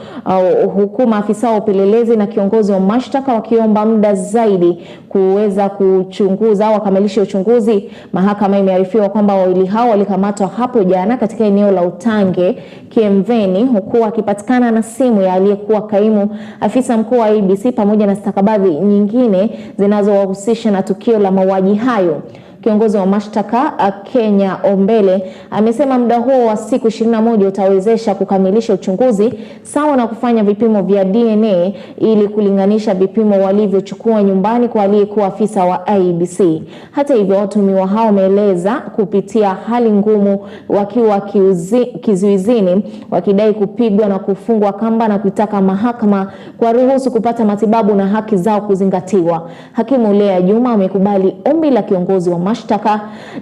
huku maafisa wa upelelezi na kiongozi wa mashtaka wakiomba muda zaidi kuweza kuchunguza au wakamilishe uchunguzi. Mahakama imearifiwa kwamba wawili hao walikamatwa hapo jana katika eneo la Utange, Kiemveni, huku wakipatikana na simu ya aliyekuwa kaimu afisa mkuu wa IBC pamoja na stakabadhi nyingine zinazowahusisha na tukio la mauaji hayo. Kiongozi wa mashtaka Kenya Ombele amesema muda huo wa siku 21 utawezesha kukamilisha uchunguzi sawa na kufanya vipimo vya DNA ili kulinganisha vipimo walivyochukua nyumbani kwa aliyekuwa afisa wa IEBC. Hata hivyo, watuhumiwa hao wameeleza kupitia hali ngumu wakiwa kizuizini, wakidai kupigwa na kufungwa kamba na kuitaka mahakama kwa ruhusu kupata matibabu na haki zao kuzingatiwa. Hakimu Lea Juma amekubali ombi la kiongozi wa mashtaka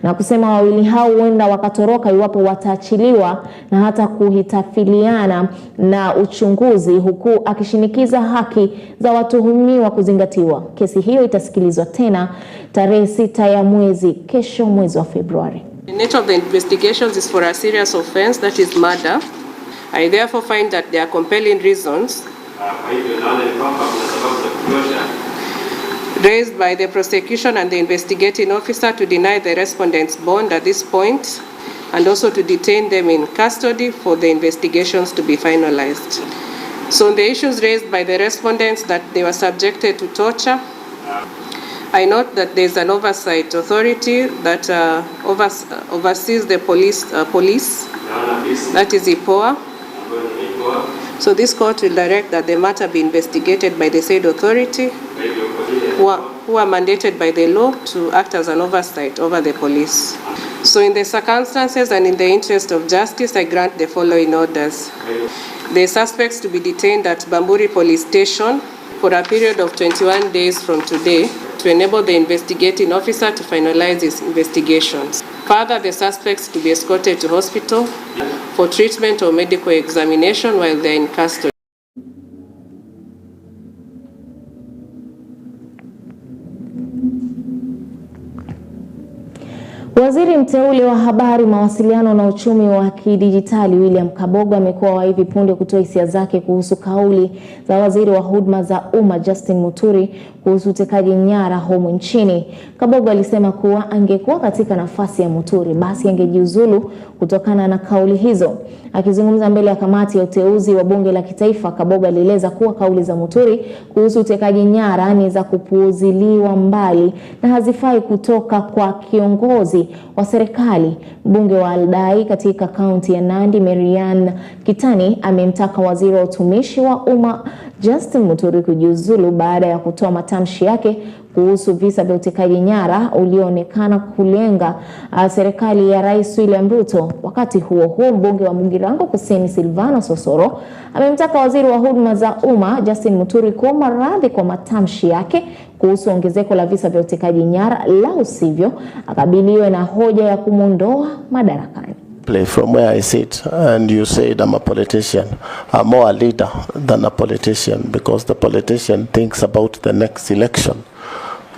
na kusema wawili hao huenda wakatoroka iwapo wataachiliwa na hata kuhitafiliana na uchunguzi, huku akishinikiza haki za watuhumiwa kuzingatiwa. Kesi hiyo itasikilizwa tena tarehe 6 ya kesho mwezi wa Februari. The nature of the investigations is for a serious offense, that is murder. I therefore find that there are compelling reasons raised by the prosecution and the investigating officer to deny the respondents bond at this point and also to detain them in custody for the investigations to be finalized. So on the issues raised by the respondents that they were subjected to torture, I note that there is an oversight authority that oversees the police, that is IPOA. So this court will direct that the matter be investigated by the said authority who are mandated by the law to act as an oversight over the police. So in the circumstances and in the interest of justice, I grant the following orders. The suspects to be detained at Bamburi Police Station for a period of 21 days from today to enable the investigating officer to finalize his investigations. Further, the suspects to be escorted to hospital for treatment or medical examination while they are in custody. Waziri mteule wa habari, mawasiliano na uchumi wa kidijitali William Kabogo amekuwa wa hivi punde kutoa hisia zake kuhusu kauli za waziri wa huduma za umma Justin Muturi kuhusu utekaji nyara humu nchini. Kabogo alisema kuwa angekuwa katika nafasi ya Muturi basi angejiuzulu kutokana na kauli hizo. Akizungumza mbele ya kamati ya uteuzi wa bunge la kitaifa, Kabogo alieleza kuwa kauli za Muturi kuhusu utekaji nyara ni za kupuuziliwa mbali na hazifai kutoka kwa kiongozi wa serikali. Mbunge wa Aldai katika kaunti ya Nandi, Marian Kitani, amemtaka waziri wa utumishi wa umma Justin Muturi kujiuzulu baada ya kutoa matamshi yake kuhusu visa vya utekaji nyara ulioonekana kulenga serikali ya Rais William Ruto. Wakati huo huo, mbunge wa Mugirango Kusini Silvano Sosoro amemtaka waziri wa huduma za umma Justin Muturi kuomba radhi kwa matamshi yake kuhusu ongezeko la visa vya utekaji nyara, la usivyo akabiliwe na hoja ya kumondoa madarakani. From where I sit, and you said I'm a politician. I'm more a leader than a politician, because the politician thinks about the next election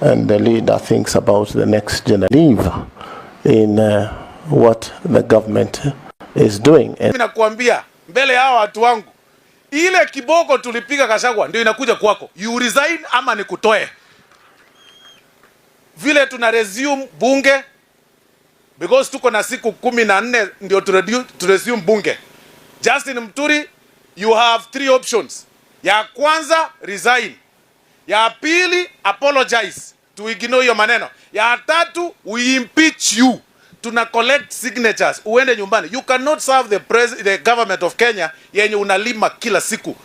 and the leader thinks about the next generation in what the government is doing. Mimi nakuambia mbele ya hawa watu wangu, ile kiboko tulipiga Gachagua ndio inakuja kwako. You resign ama nikutoe. Vile tuna resume bunge, because tuko na siku 14 ndio to resume bunge. Justin Muturi, you have 3 options. Ya kwanza, resign. Ya pili, apologize to ignore your maneno. Ya tatu, we impeach you. Tuna collect signatures, uende nyumbani. You cannot serve the government of Kenya yenye unalima kila siku.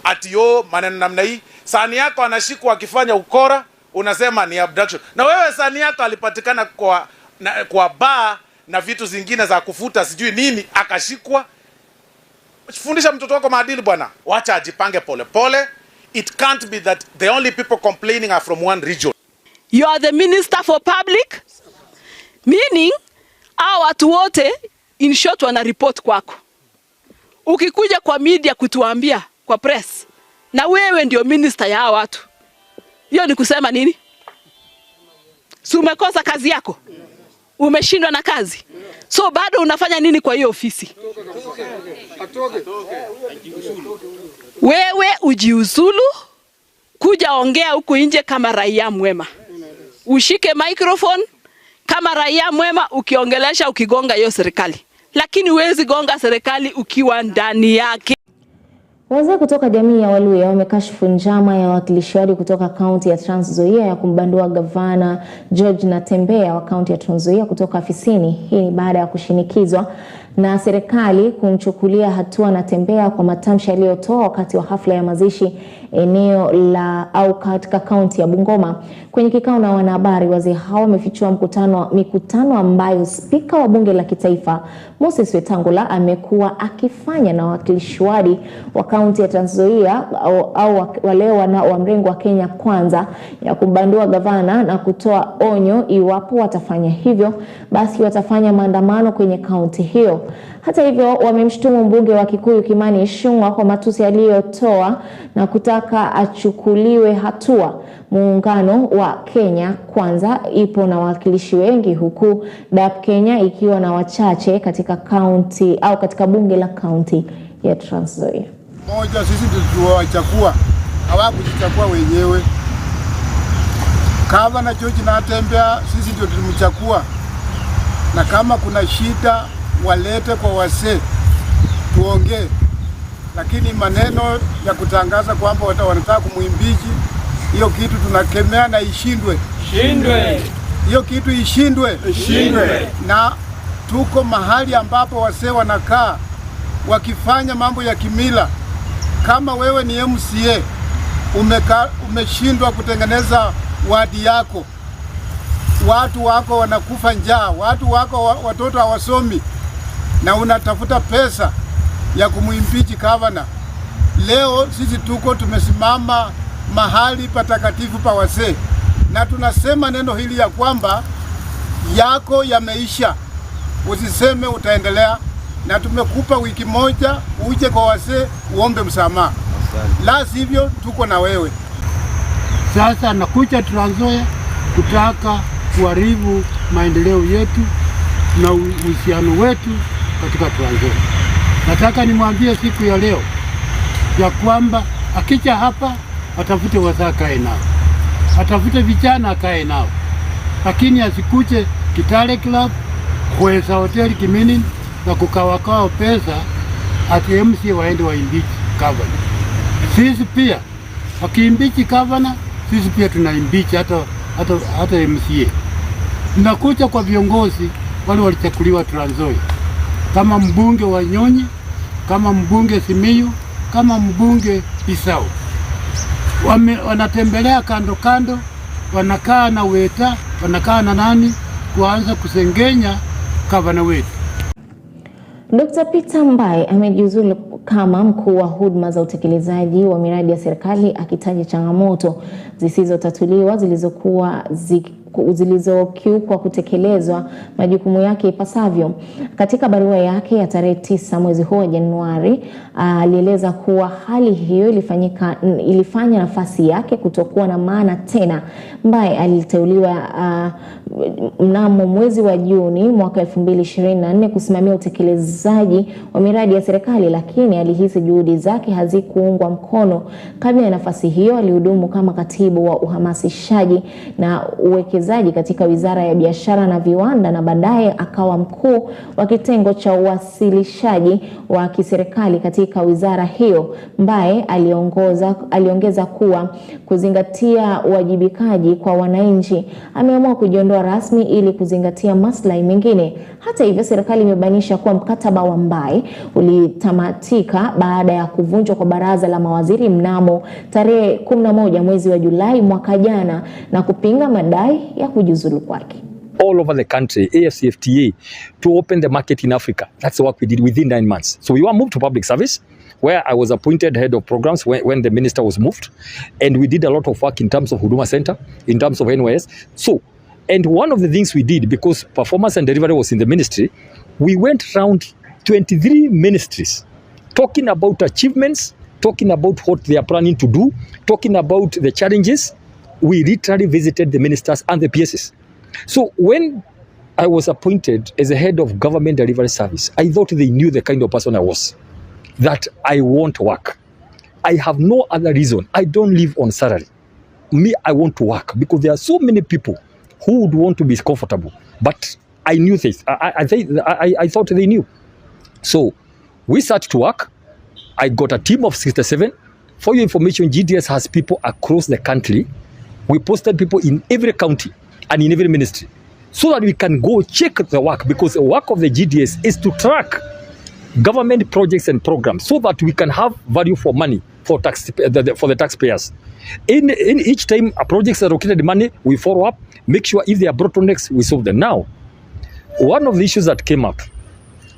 Ati yo maneno namna hii. Sani yako anashikwa akifanya ukora, unasema ni abduction. Na wewe sani yako alipatikana kwa bar na vitu zingine za kufuta sijui nini, akashikwa. Fundisha mtoto wako maadili bwana. Wacha ajipange pole pole. It can't be that the only people complaining are from one region. You are the minister for public, meaning hao watu wote in short wana report kwako. Ukikuja kwa media kutuambia kwa press na wewe ndio minister ya hao watu, hiyo ni kusema nini? Si umekosa kazi yako? Umeshindwa na kazi? So bado unafanya nini kwa hiyo ofisi? Wewe ujiuzulu, kuja ongea huku nje kama raia mwema. Ushike microphone kama raia mwema ukiongelesha ukigonga hiyo serikali. Lakini huwezi gonga serikali ukiwa ndani yake. Wazee kutoka jamii ya Waluya wamekashifu njama ya wawakilishi wadi kutoka kaunti ya Trans Nzoia ya kumbandua gavana George Natembeya wa kaunti ya Trans Nzoia kutoka afisini. Hii ni baada ya kushinikizwa na serikali kumchukulia hatua Natembeya kwa matamshi aliyotoa wakati wa hafla ya mazishi eneo la au katika kaunti ya Bungoma. Kwenye kikao na wanahabari, wazee hao wamefichua mikutano ambayo spika wa bunge la kitaifa Moses Wetangula amekuwa akifanya na wawakilishi wadi wa kaunti ya Trans Nzoia au wale wa mrengo wa Kenya Kwanza ya kumbandua gavana na kutoa onyo iwapo watafanya hivyo basi watafanya maandamano kwenye kaunti hiyo. Hata hivyo, wamemshtumu mbunge wa Kikuyu Kimani Ichung'wah kwa matusi aliyotoa na kutaka achukuliwe hatua. Muungano wa Kenya Kwanza ipo na wawakilishi wengi, huku DAP Kenya ikiwa na wachache katika kaunti au katika bunge la kaunti ya Trans Nzoia. Moja, sisi ndio tuliowachagua, hawakujichagua wenyewe. Gavana George Natembeya sisi ndio tulimchagua, na kama kuna shida walete kwa wazee tuongee. Lakini maneno ya kutangaza kwamba wanataka kumuimbichi, hiyo kitu tunakemea na ishindwe. Hiyo kitu ishindwe. Na tuko mahali ambapo wazee wanakaa wakifanya mambo ya kimila. Kama wewe ni MCA umeshindwa kutengeneza wadi yako, watu wako wanakufa njaa, watu wako watoto hawasomi, na unatafuta pesa ya kumuimpeach gavana. Leo sisi tumesimama mahali patakatifu pa wazee, na tunasema neno hili ya kwamba yako yameisha, usiseme utaendelea, na tumekupa wiki moja uje kwa wazee uombe msamaha, la sivyo tuko na wewe. Sasa nakuja Trans Nzoia kutaka kuharibu maendeleo yetu na uhusiano wetu katika Trans Nzoia. Nataka nimwambie siku ya leo ya kwamba akija hapa atafute wazee kae nao, atafute vijana kae nao, lakini asikuje Kitale Club, Kwesa Hotel Kimini na kukawakao pesa ati MC waende waimbichi gavana. Sisi pia wakiimbichi gavana, sisi pia tunaimbichi hata MCA. Tunakuja kwa viongozi wale walichakuliwa Trans Nzoia, kama mbunge wa Nyonyi, kama mbunge Simiyu, kama mbunge Isau. Wanatembelea kando kando, wanakaa na Weta, wanakaa na nani, kuanza kusengenya gavana wetu. Dr. Peter Mbae amejiuzulu kama mkuu wa huduma za utekelezaji wa miradi ya serikali, akitaja changamoto zisizotatuliwa zilizokiukwa kutekelezwa majukumu yake ipasavyo. Katika barua yake ya tarehe 9 mwezi huu wa Januari, alieleza kuwa hali hiyo ilifanya nafasi yake kutokuwa na maana tena. Mbae aliteuliwa mnamo mwezi wa Juni mwaka 2024 kusimamia utekelezaji wa miradi ya serikali, lakini alihisi juhudi zake hazikuungwa mkono. Kabla ya nafasi hiyo, alihudumu kama katibu wa uhamasishaji na uwekezaji katika Wizara ya Biashara na Viwanda, na baadaye akawa mkuu wa kitengo cha uwasilishaji wa kiserikali katika wizara hiyo. Mbae aliongeza kuwa kuzingatia uwajibikaji kwa wananchi, ameamua kujiondoa rasmi ili kuzingatia maslahi mengine. Hata hivyo, serikali imebainisha kuwa mkataba wa Mbae ulitamatika baada ya kuvunjwa kwa baraza la mawaziri mnamo tarehe 11 mwezi wa Julai mwaka jana na kupinga madai ya kujiuzulu kwake. All over the country, AFCFTA, to open the market in Africa. That's the work we did within 9 months. So we were moved to public service, where I was appointed head of programs when the minister was moved. And we did a lot of work in terms of Huduma Center, in terms of NYS. So, and one of the things we did, because performance and delivery was in the ministry, we went around 23 ministries, talking about achievements, talking about what they are planning to do, talking about the challenges. We literally visited the ministers and the PSs. So when I was appointed as a head of government delivery service, I thought they knew the kind of person I was, that I want work. I have no other reason. I don't live on salary. Me, I want to work because there are so many people who would want to be comfortable. But I knew this. I thought they knew. So we started to work. I got a team of 67. For your information, GDS has people across the country. We posted people in every county and in every ministry so that we can go check the work, because the work of the GDS is to track government projects and programs so that we can have value for money for the taxpayers. In each time a project is allocated money, we follow up, make sure if they are bottlenecks, we solve them. Now, one of the issues that came up,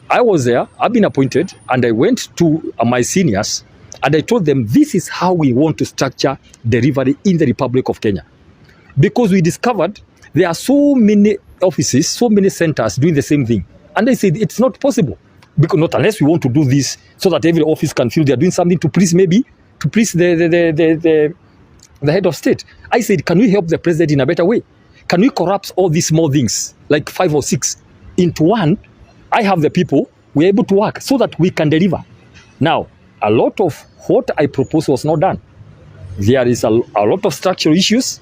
I was there, I've been appointed, and I went to my seniors and I told them this is how we want to structure delivery in the Republic of Kenya. Because we discovered there are so many offices, so many centers doing the same thing. And they said it's not possible. Because not unless we want to do this so that every office can feel they are doing something to please the head of state. I said, can we help the president in a better way? Can we corrupt all these small things, like 5 or 6, into one? I have the people, we're able to work so that we can deliver. Now, a lot of what I proposed was not done. There is a lot of structural issues,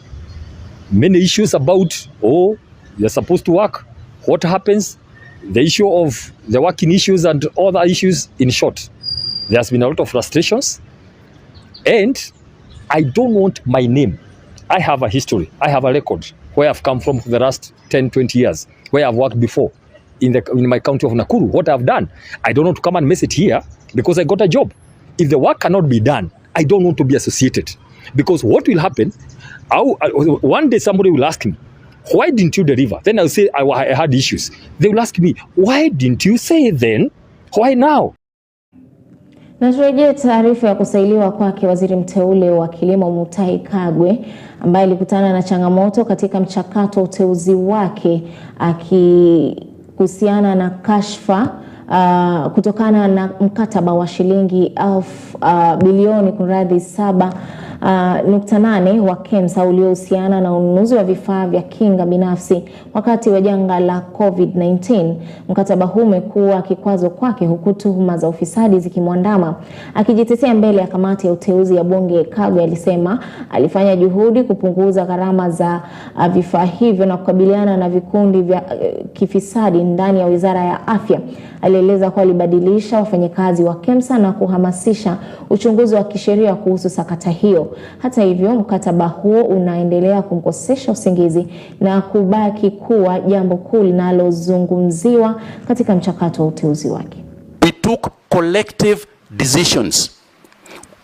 many issues about, you're supposed to work, what happens, the issue of the working issues and other issues. In short, there's been a lot of frustrations, and I don't want my name. I have a history, I have a record where I've come from for the last 10, 20 years, where I've worked before in my county of Nakuru, what I've done. I don't want to come and mess it here because I got a job. If the work cannot be done, I don't want to be associated. Because what will happen, one day somebody will ask me, why didn't you deliver? Then I'll say I had issues. They will ask me, why didn't you say then? Why now? Na turejea taarifa ya kusailiwa kwake waziri mteule wa kilimo Mutahi Kagwe, ambaye alikutana na changamoto katika mchakato uteuzi wake, akihusiana na kashfa kutokana na mkataba wa shilingi bilioni 7.8 wa KEMSA uliohusiana na ununuzi wa vifaa vya kinga binafsi wakati wa janga la COVID-19. Mkataba huu umekuwa kikwazo kwake, huku tuhuma za ufisadi zikimwandama. Akijitetea mbele ya kamati ya uteuzi ya bunge, Kagwe alisema alifanya juhudi kupunguza gharama za vifaa hivyo na kukabiliana na vikundi vya kifisadi ndani ya Wizara ya Afya. Alieleza kuwa alibadilisha wafanyakazi wa KEMSA na kuhamasisha uchunguzi wa kisheria kuhusu sakata hiyo. Hata hivyo, mkataba huo unaendelea kumkosesha usingizi na kubaki kuwa jambo kuu linalozungumziwa katika mchakato wa uteuzi wake. We took collective decisions.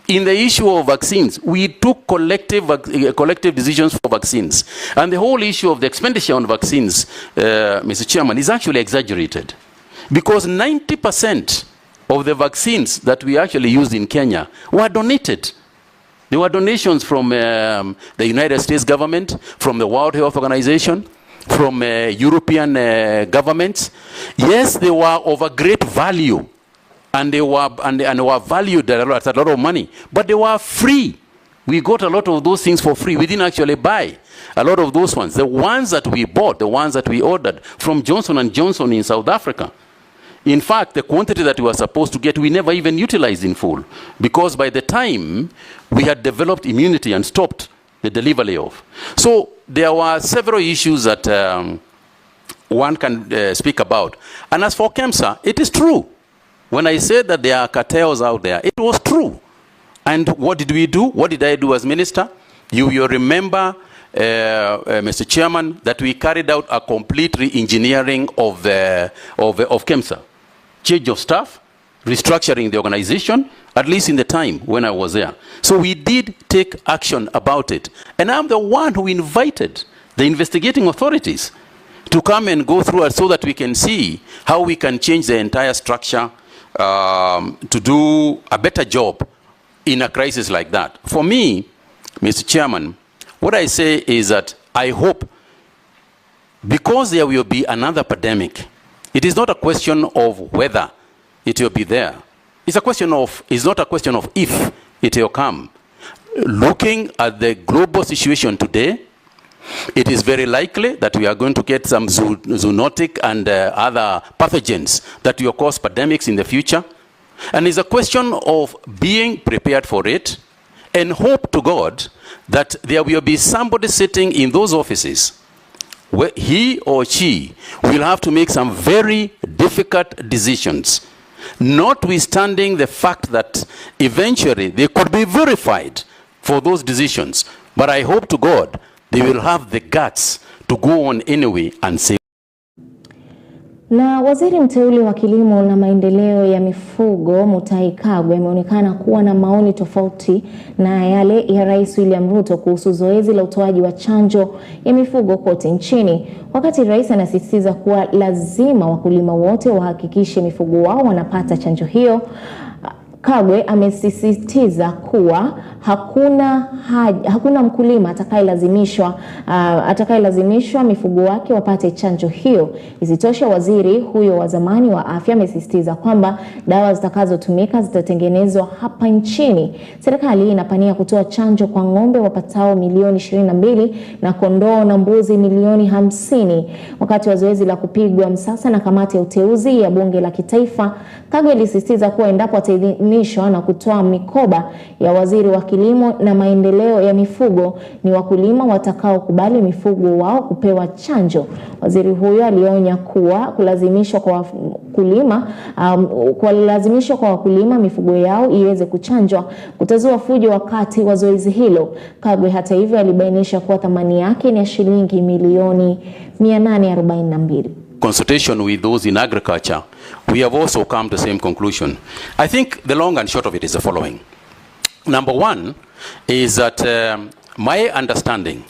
In the issue of vaccines, we took collective decisions for vaccines. And the whole issue of the expenditure on vaccines, Mr. Chairman, is actually exaggerated. Because 90% of the vaccines that we actually used in Kenya were donated. They were donations from the United States government, from the World Health Organization, from European governments. Yes, they were of a great value, and they were valued at a lot of money, but they were free. We got a lot of those things for free. We didn't actually buy a lot of those ones. The ones that we bought, the ones that we ordered from Johnson & Johnson in South Africa. In fact, the quantity that we were supposed to get, we never even utilized in full, because by the time we had developed immunity and stopped the delivery of. So there were several issues that one can speak about. And as for KEMSA, it is true. When I said that there are cartels out there, it was true. And what did we do? What did I do as minister? You remember, Mr. Chairman, that we carried out a complete re-engineering of KEMSA. Change of staff, restructuring the organization, at least in the time when I was there. So we did take action about it. And I'm the one who invited the investigating authorities to come and go through it so that we can see how we can change the entire structure to do a better job in a crisis like that. For me, Mr. Chairman, what I say is that I hope, because there will be another pandemic, it is not a question of whether it will be there. It's not a question of if it will come. Looking at the global situation today, it is very likely that we are going to get some zoonotic and other pathogens that will cause pandemics in the future. And it's a question of being prepared for it and hope to God that there will be somebody sitting in those offices where he or she will have to make some very difficult decisions notwithstanding the fact that eventually they could be verified for those decisions. But I hope to God they will have the guts to go on anyway and say. Na waziri mteule wa kilimo na maendeleo ya mifugo Mutahi Kagwe ameonekana kuwa na maoni tofauti na yale ya Rais William Ruto kuhusu zoezi la utoaji wa chanjo ya mifugo kote nchini. Wakati rais anasisitiza kuwa lazima wakulima wote wahakikishe mifugo wao wanapata chanjo hiyo, Kagwe amesisitiza kuwa hakuna mkulima atakayelazimishwa mifugo wake wapate chanjo hiyo. Isitoshe, waziri huyo wa zamani wa afya amesisitiza kwamba dawa zitakazotumika zitatengenezwa hapa nchini. Serikali inapania kutoa chanjo kwa ng'ombe wapatao milioni 22 na kondoo na mbuzi milioni 50. Wakati wa zoezi la kupigwa msasa na kamati ya uteuzi ya bunge la kitaifa, Kagwe alisisitiza kuwa endapo ataidhinishwa na kutoa mikoba ya waziri wa kilimo na maendeleo ya mifugo, ni wakulima watakaokubali mifugo wao kupewa chanjo. Waziri huyo alionya kuwa kulazimishwa kwa wakulima mifugo yao iweze kuchanjwa kutazua fujo wakati wa zoezi hilo. Kagwe hata hivyo alibainisha kuwa thamani yake ni shilingi milioni 842. Consultation with those in agriculture, we have also come to the same conclusion. I think the long and short of it is the following. Number one is that my understanding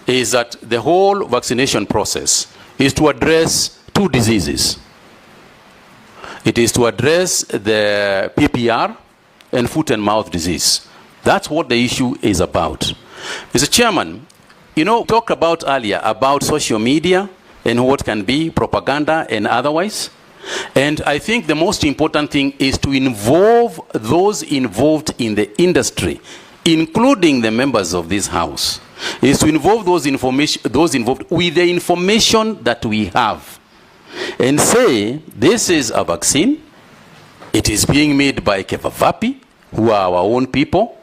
is that the whole vaccination process is to address two diseases. It is to address the PPR and foot and mouth disease. That's what the issue is about. Mr. Chairman, you know, talked about earlier about social media and what can be propaganda and otherwise. And I think the most important thing is to involve those involved in the industry, including the members of this house, is to involve those involved with the information that we have and say, this is a vaccine, it is being made by Kevavapi, who are our own people,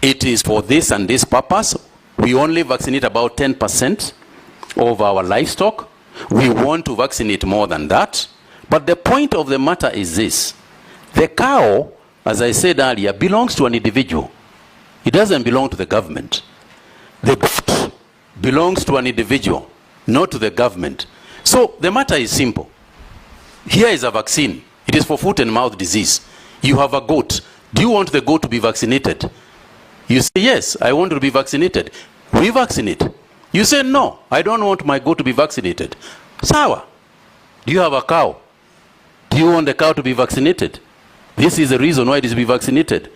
it is for this and this purpose, we only vaccinate about 10% of our livestock, we want to vaccinate more than that. But the point of the matter is this: the cow, as I said earlier, belongs to an individual. It doesn't belong to the government. The goat belongs to an individual, not to the government. So the matter is simple. Here is a vaccine. It is for foot and mouth disease. You have a goat. Do you want the goat to be vaccinated? You say, yes, I want to be vaccinated. We vaccinate. You say, no, I don't want my goat to be vaccinated. Sawa. Do you have a cow? Do you want the cow to be vaccinated? This is the reason why it is to be vaccinated.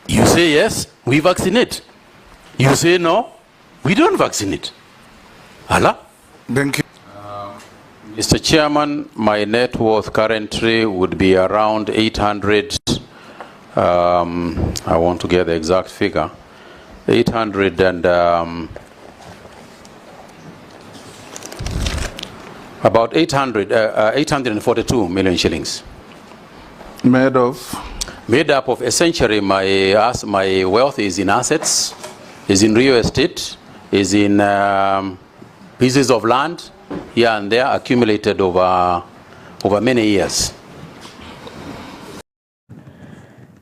You say yes, we vaccinate. You say no, we don't vaccinate. Allah? Thank you. Mr. Chairman, my net worth currently would be around 800, I want to get the exact figure, 842 million shillings. Made of? Made up of essentially my wealth is in assets, is in real estate, is in pieces of land here and there accumulated over many years.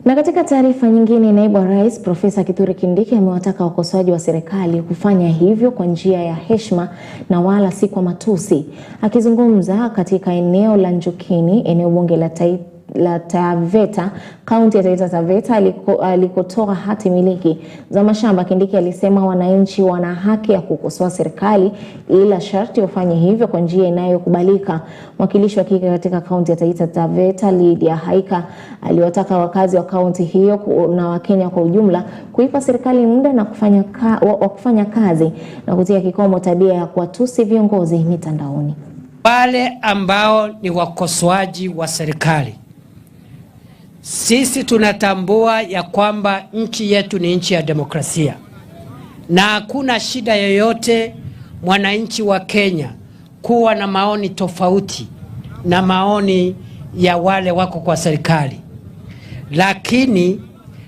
Na katika taarifa nyingine, naibu wa rais Profesa Kithure Kindiki amewataka wakosoaji wa serikali kufanya hivyo kwa njia ya heshima na wala si kwa matusi. Akizungumza katika eneo la Njukini, eneo bunge la Taveta, kaunti ya Taita Taveta, alikotoa hati miliki za mashamba, Kindiki alisema wananchi wana haki ya kukosoa serikali, ila sharti wafanye hivyo kwa njia inayokubalika. Mwakilishi wa kike katika kaunti ya Taita Taveta, Lydia Haika, aliwataka wakazi wa kaunti hiyo na Wakenya kwa ujumla kuipa serikali muda na kufanya kazi na kutia kikomo tabia ya kuwatusi viongozi mitandaoni. Wale ambao ni wakosoaji wa serikali, sisi tunatambua ya kwamba nchi yetu ni nchi ya demokrasia na hakuna shida yoyote mwananchi wa Kenya kuwa na maoni tofauti na maoni ya wale wako kwa serikali, lakini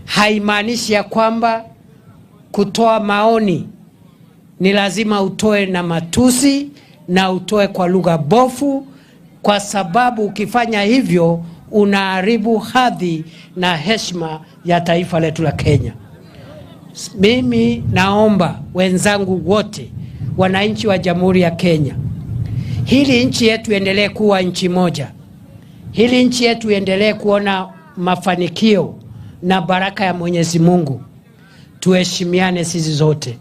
haimaanishi ya kwamba kutoa maoni ni lazima utoe na matusi na utoe kwa lugha bofu kwa sababu ukifanya hivyo unaharibu hadhi na heshima ya taifa letu la Kenya. Mimi naomba wenzangu wote, wananchi wa Jamhuri ya Kenya, hili nchi yetu endelee kuwa nchi moja. Hili nchi yetu endelee kuona mafanikio na baraka ya Mwenyezi Mungu. Tuheshimiane sisi zote.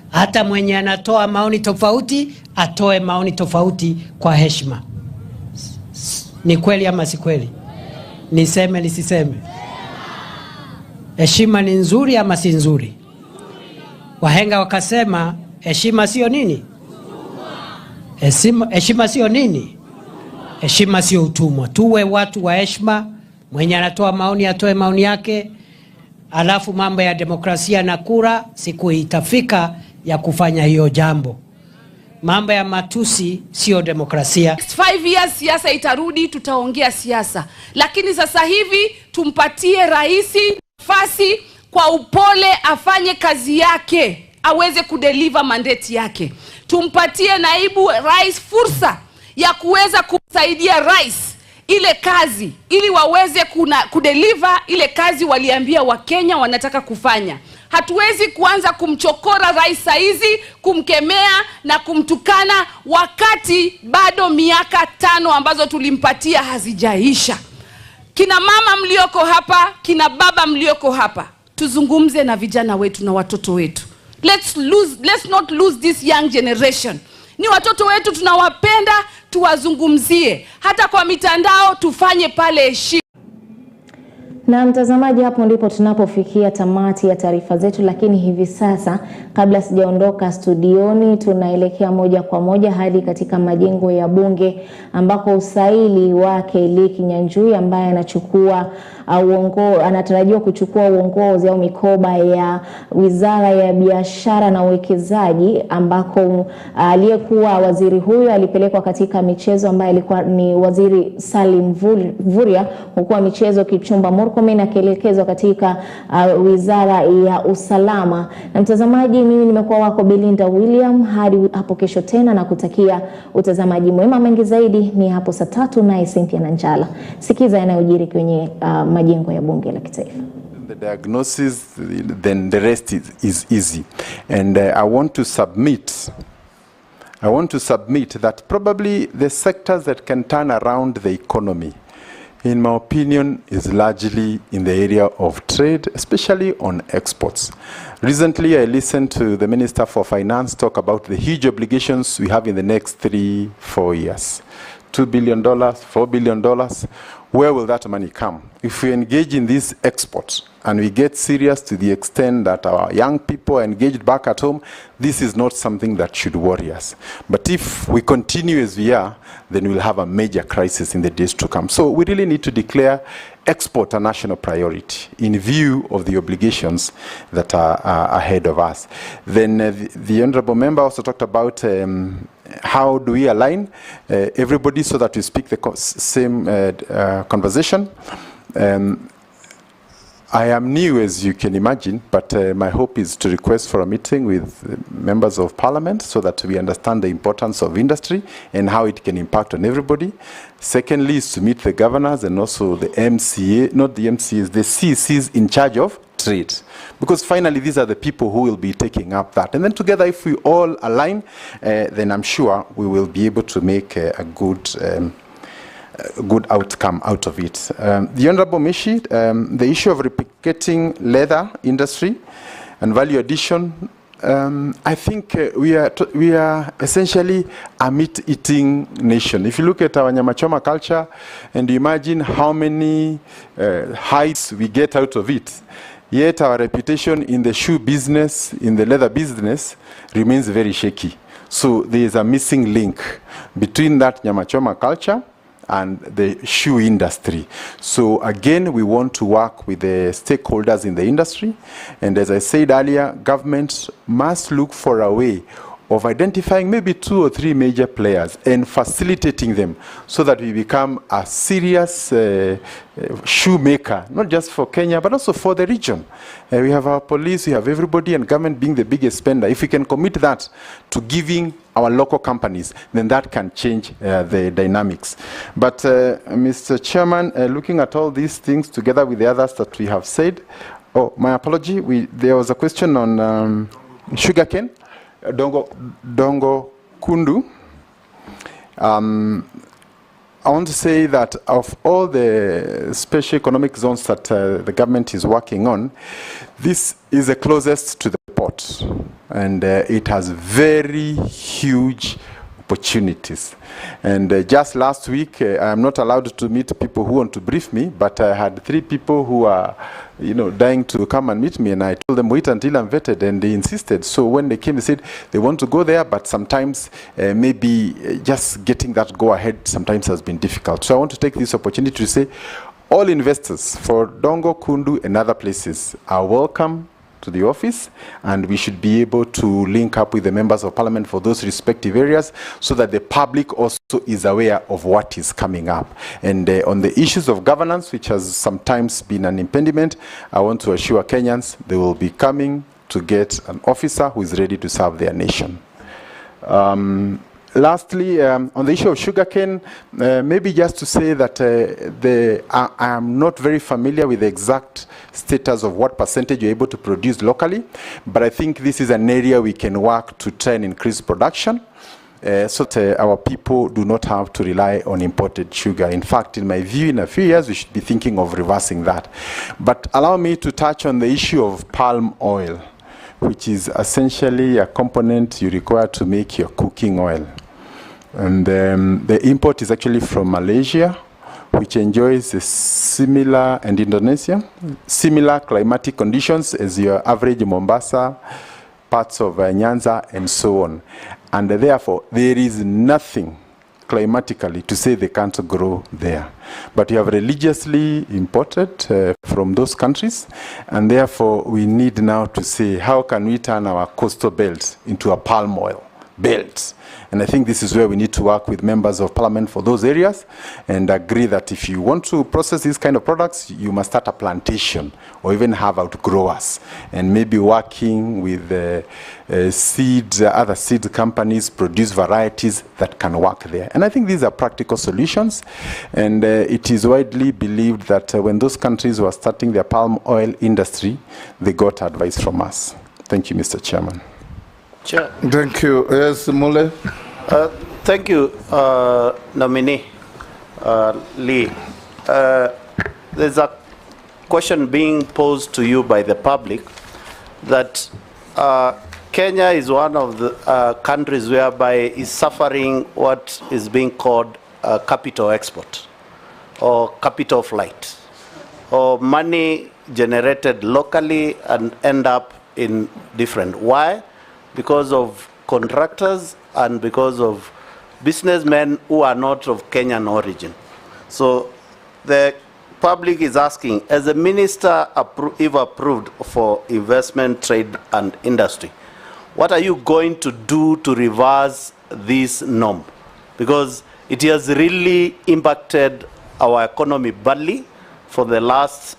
Hata mwenye anatoa maoni tofauti, atoe maoni tofauti kwa heshima. Ni kweli ama si kweli? Niseme nisiseme? Heshima ni nzuri ama si nzuri? Wahenga wakasema heshima sio nini? Heshima sio nini? Heshima sio utumwa. Tuwe watu wa heshima. Mwenye anatoa maoni atoe maoni yake. Alafu mambo ya demokrasia na kura, siku itafika ya kufanya hiyo jambo. Mambo ya matusi sio demokrasia. 5 years siasa itarudi, tutaongea siasa. Lakini sasa hivi tumpatie rais nafasi kwa upole, afanye kazi yake, aweze kudeliver mandate yake. Tumpatie naibu rais fursa ya kuweza kumsaidia rais ile kazi, ili waweze kudeliver ile kazi waliambia Wakenya wanataka kufanya. Hatuwezi kuanza kumchokora rais saizi, kumkemea na kumtukana wakati bado miaka 5 ambazo tulimpatia hazijaisha. Kina mama mlioko hapa, kina baba mlioko hapa, tuzungumze na vijana wetu na watoto wetu. Let's not lose this young generation. Ni watoto wetu tunawapenda, tuwazungumzie. Hata kwa mitandao tufanye pale heshima. Na mtazamaji, hapo ndipo tunapofikia tamati ya taarifa zetu, lakini hivi sasa kabla sijaondoka studioni, tunaelekea moja kwa moja hadi katika majengo ya bunge ambako usaili wake Kinyanjui ambaye anatarajiwa kuchukua uongozi au mikoba ya Wizara ya Biashara na Uwekezaji, ambako aliyekuwa waziri huyo alipelekwa katika michezo ambaye alikuwa ni Waziri Salim Vuria, huku michezo Kichumba Murkomen akielekezwa katika Wizara ya Usalama. Na mtazamaji, mimi nimekuwa wako Belinda William, hadi hapo kesho tena, na kutakia utazamaji mwema. Mengi zaidi ni hapo saa 3 na Cynthia Nanjala. Sikiza yanayojiri kwenye majengo ya bunge la kitaifa. The diagnosis, then the rest is easy. And I want to submit that probably the sectors that can turn around the economy, in my opinion, is largely in the area of trade, especially on exports. Recently, I listened to the Minister for Finance talk about the huge obligations we have in the next 3-4 years. $2 billion, $4 billion. Where will that money come? If we engage in these exports and we get serious to the extent that our young people are engaged back at home, this is not something that should worry us. But if we continue as we are, then we'll have a major crisis in the days to come. So we really need to declare export a national priority in view of the obligations that are ahead of us. Then the Honorable Member also talked about how do we align everybody so that we speak the same conversation. I am new, as you can imagine, but my hope is to request for a meeting with members of parliament so that we understand the importance of industry and how it can impact on everybody. Secondly, is to meet the governors and also the MCA, not the MCAs, the CCs in charge of trade. Because finally, these are the people who will be taking up that. And then together, if we all align, then I'm sure we will be able to make a good outcome out of it. The Honorable Mishi, the issue of replicating leather industry and value addition, I think we are essentially a meat-eating nation. If you look at our nyama choma culture and you imagine how many hides we get out of it, yet our reputation in the shoe business, in the leather business, remains very shaky. So there is a missing link between that nyama choma culture and the shoe industry. So again, we want to work with the stakeholders in the industry. And as I said earlier, government must look for a way of identifying maybe 2 or 3 major players and facilitating them so that we become a serious shoemaker, not just for Kenya, but also for the region. We have our police, we have everybody, and government being the biggest spender. If we can commit that to giving our local companies, then that can change the dynamics. But Mr. Chairman, looking at all these things together with the others that we have said, oh, my apology, there was a question on sugarcane, Dongo Kundu. I want to say that of all the special economic zones that the government is working on, this is the closest to the port, and it has very huge opportunities. And just last week, I am not allowed to meet people who want to brief me, but I had 3 people who are, dying to come and meet me, and I told them, wait until I'm vetted, and they insisted. So when they came, they said they want to go there, but sometimes maybe just getting that go-ahead sometimes has been difficult. So I want to take this opportunity to say all investors for Dongo, Kundu, and other places are welcome to the office, and we should be able to link up with the members of parliament for those respective areas so that the public also is aware of what is coming up. And on the issues of governance, which has sometimes been an impediment, I want to assure Kenyans they will be coming to get an officer who is ready to serve their nation. Lastly, on the issue of sugarcane, maybe just to say that I am not very familiar with the exact status of what percentage you're able to produce locally, but I think this is an area we can work to try and increase production so that our people do not have to rely on imported sugar. In fact, in my view, in a few years, we should be thinking of reversing that. But allow me to touch on the issue of palm oil, which is essentially a component you require to make your cooking oil. And the import is actually from Malaysia, which enjoys similar, and Indonesia, similar climatic conditions as your average Mombasa, parts of Nyanza, and so on. And therefore, there is nothing climatically to say they can't grow there. But you have religiously imported from those countries, and therefore we need now to say, how can we turn our coastal belt into a palm oil belt? And I think this is where we need to work with members of parliament for those areas and agree that if you want to process these kind of products, you must start a plantation or even have outgrowers, and maybe working with other seed companies, produce varieties that can work there. And I think these are practical solutions, and it is widely believed that when those countries were starting their palm oil industry, they got advice from us. Thank you, Mr. Chairman. Chair. Thank you. Yes, Mule. Thank you, nominee Lee. There's a question being posed to you by the public that Kenya is one of the countries whereby is suffering what is being called capital export or capital flight, or money generated locally and end up in different. Why? Because of contractors and because of businessmen who are not of Kenyan origin. So the public is asking, as a minister if approved for investment, trade and industry, what are you going to do to reverse this norm? Because it has really impacted our economy badly for the last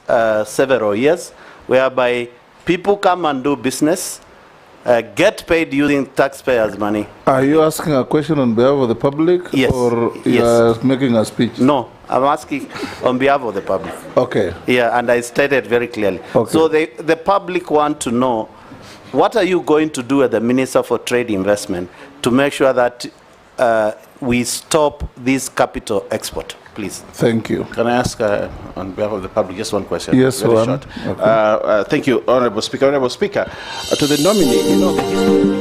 several years, whereby people come and do business, get paid using taxpayers' money. Are you asking a question on behalf of the public? Yes. Or Yes. you are making a speech? No, I'm asking on behalf of the public. Okay. Yeah, and I stated very clearly. Okay. So the public want to know, what are you going to do as the Minister for Trade Investment to make sure that we stop this capital export, please? Thank you. Can I ask on behalf of the public just one question? Yes, very one. short. Okay. Thank you, Honorable Speaker. Honorable Speaker, to the nominee, you know the history.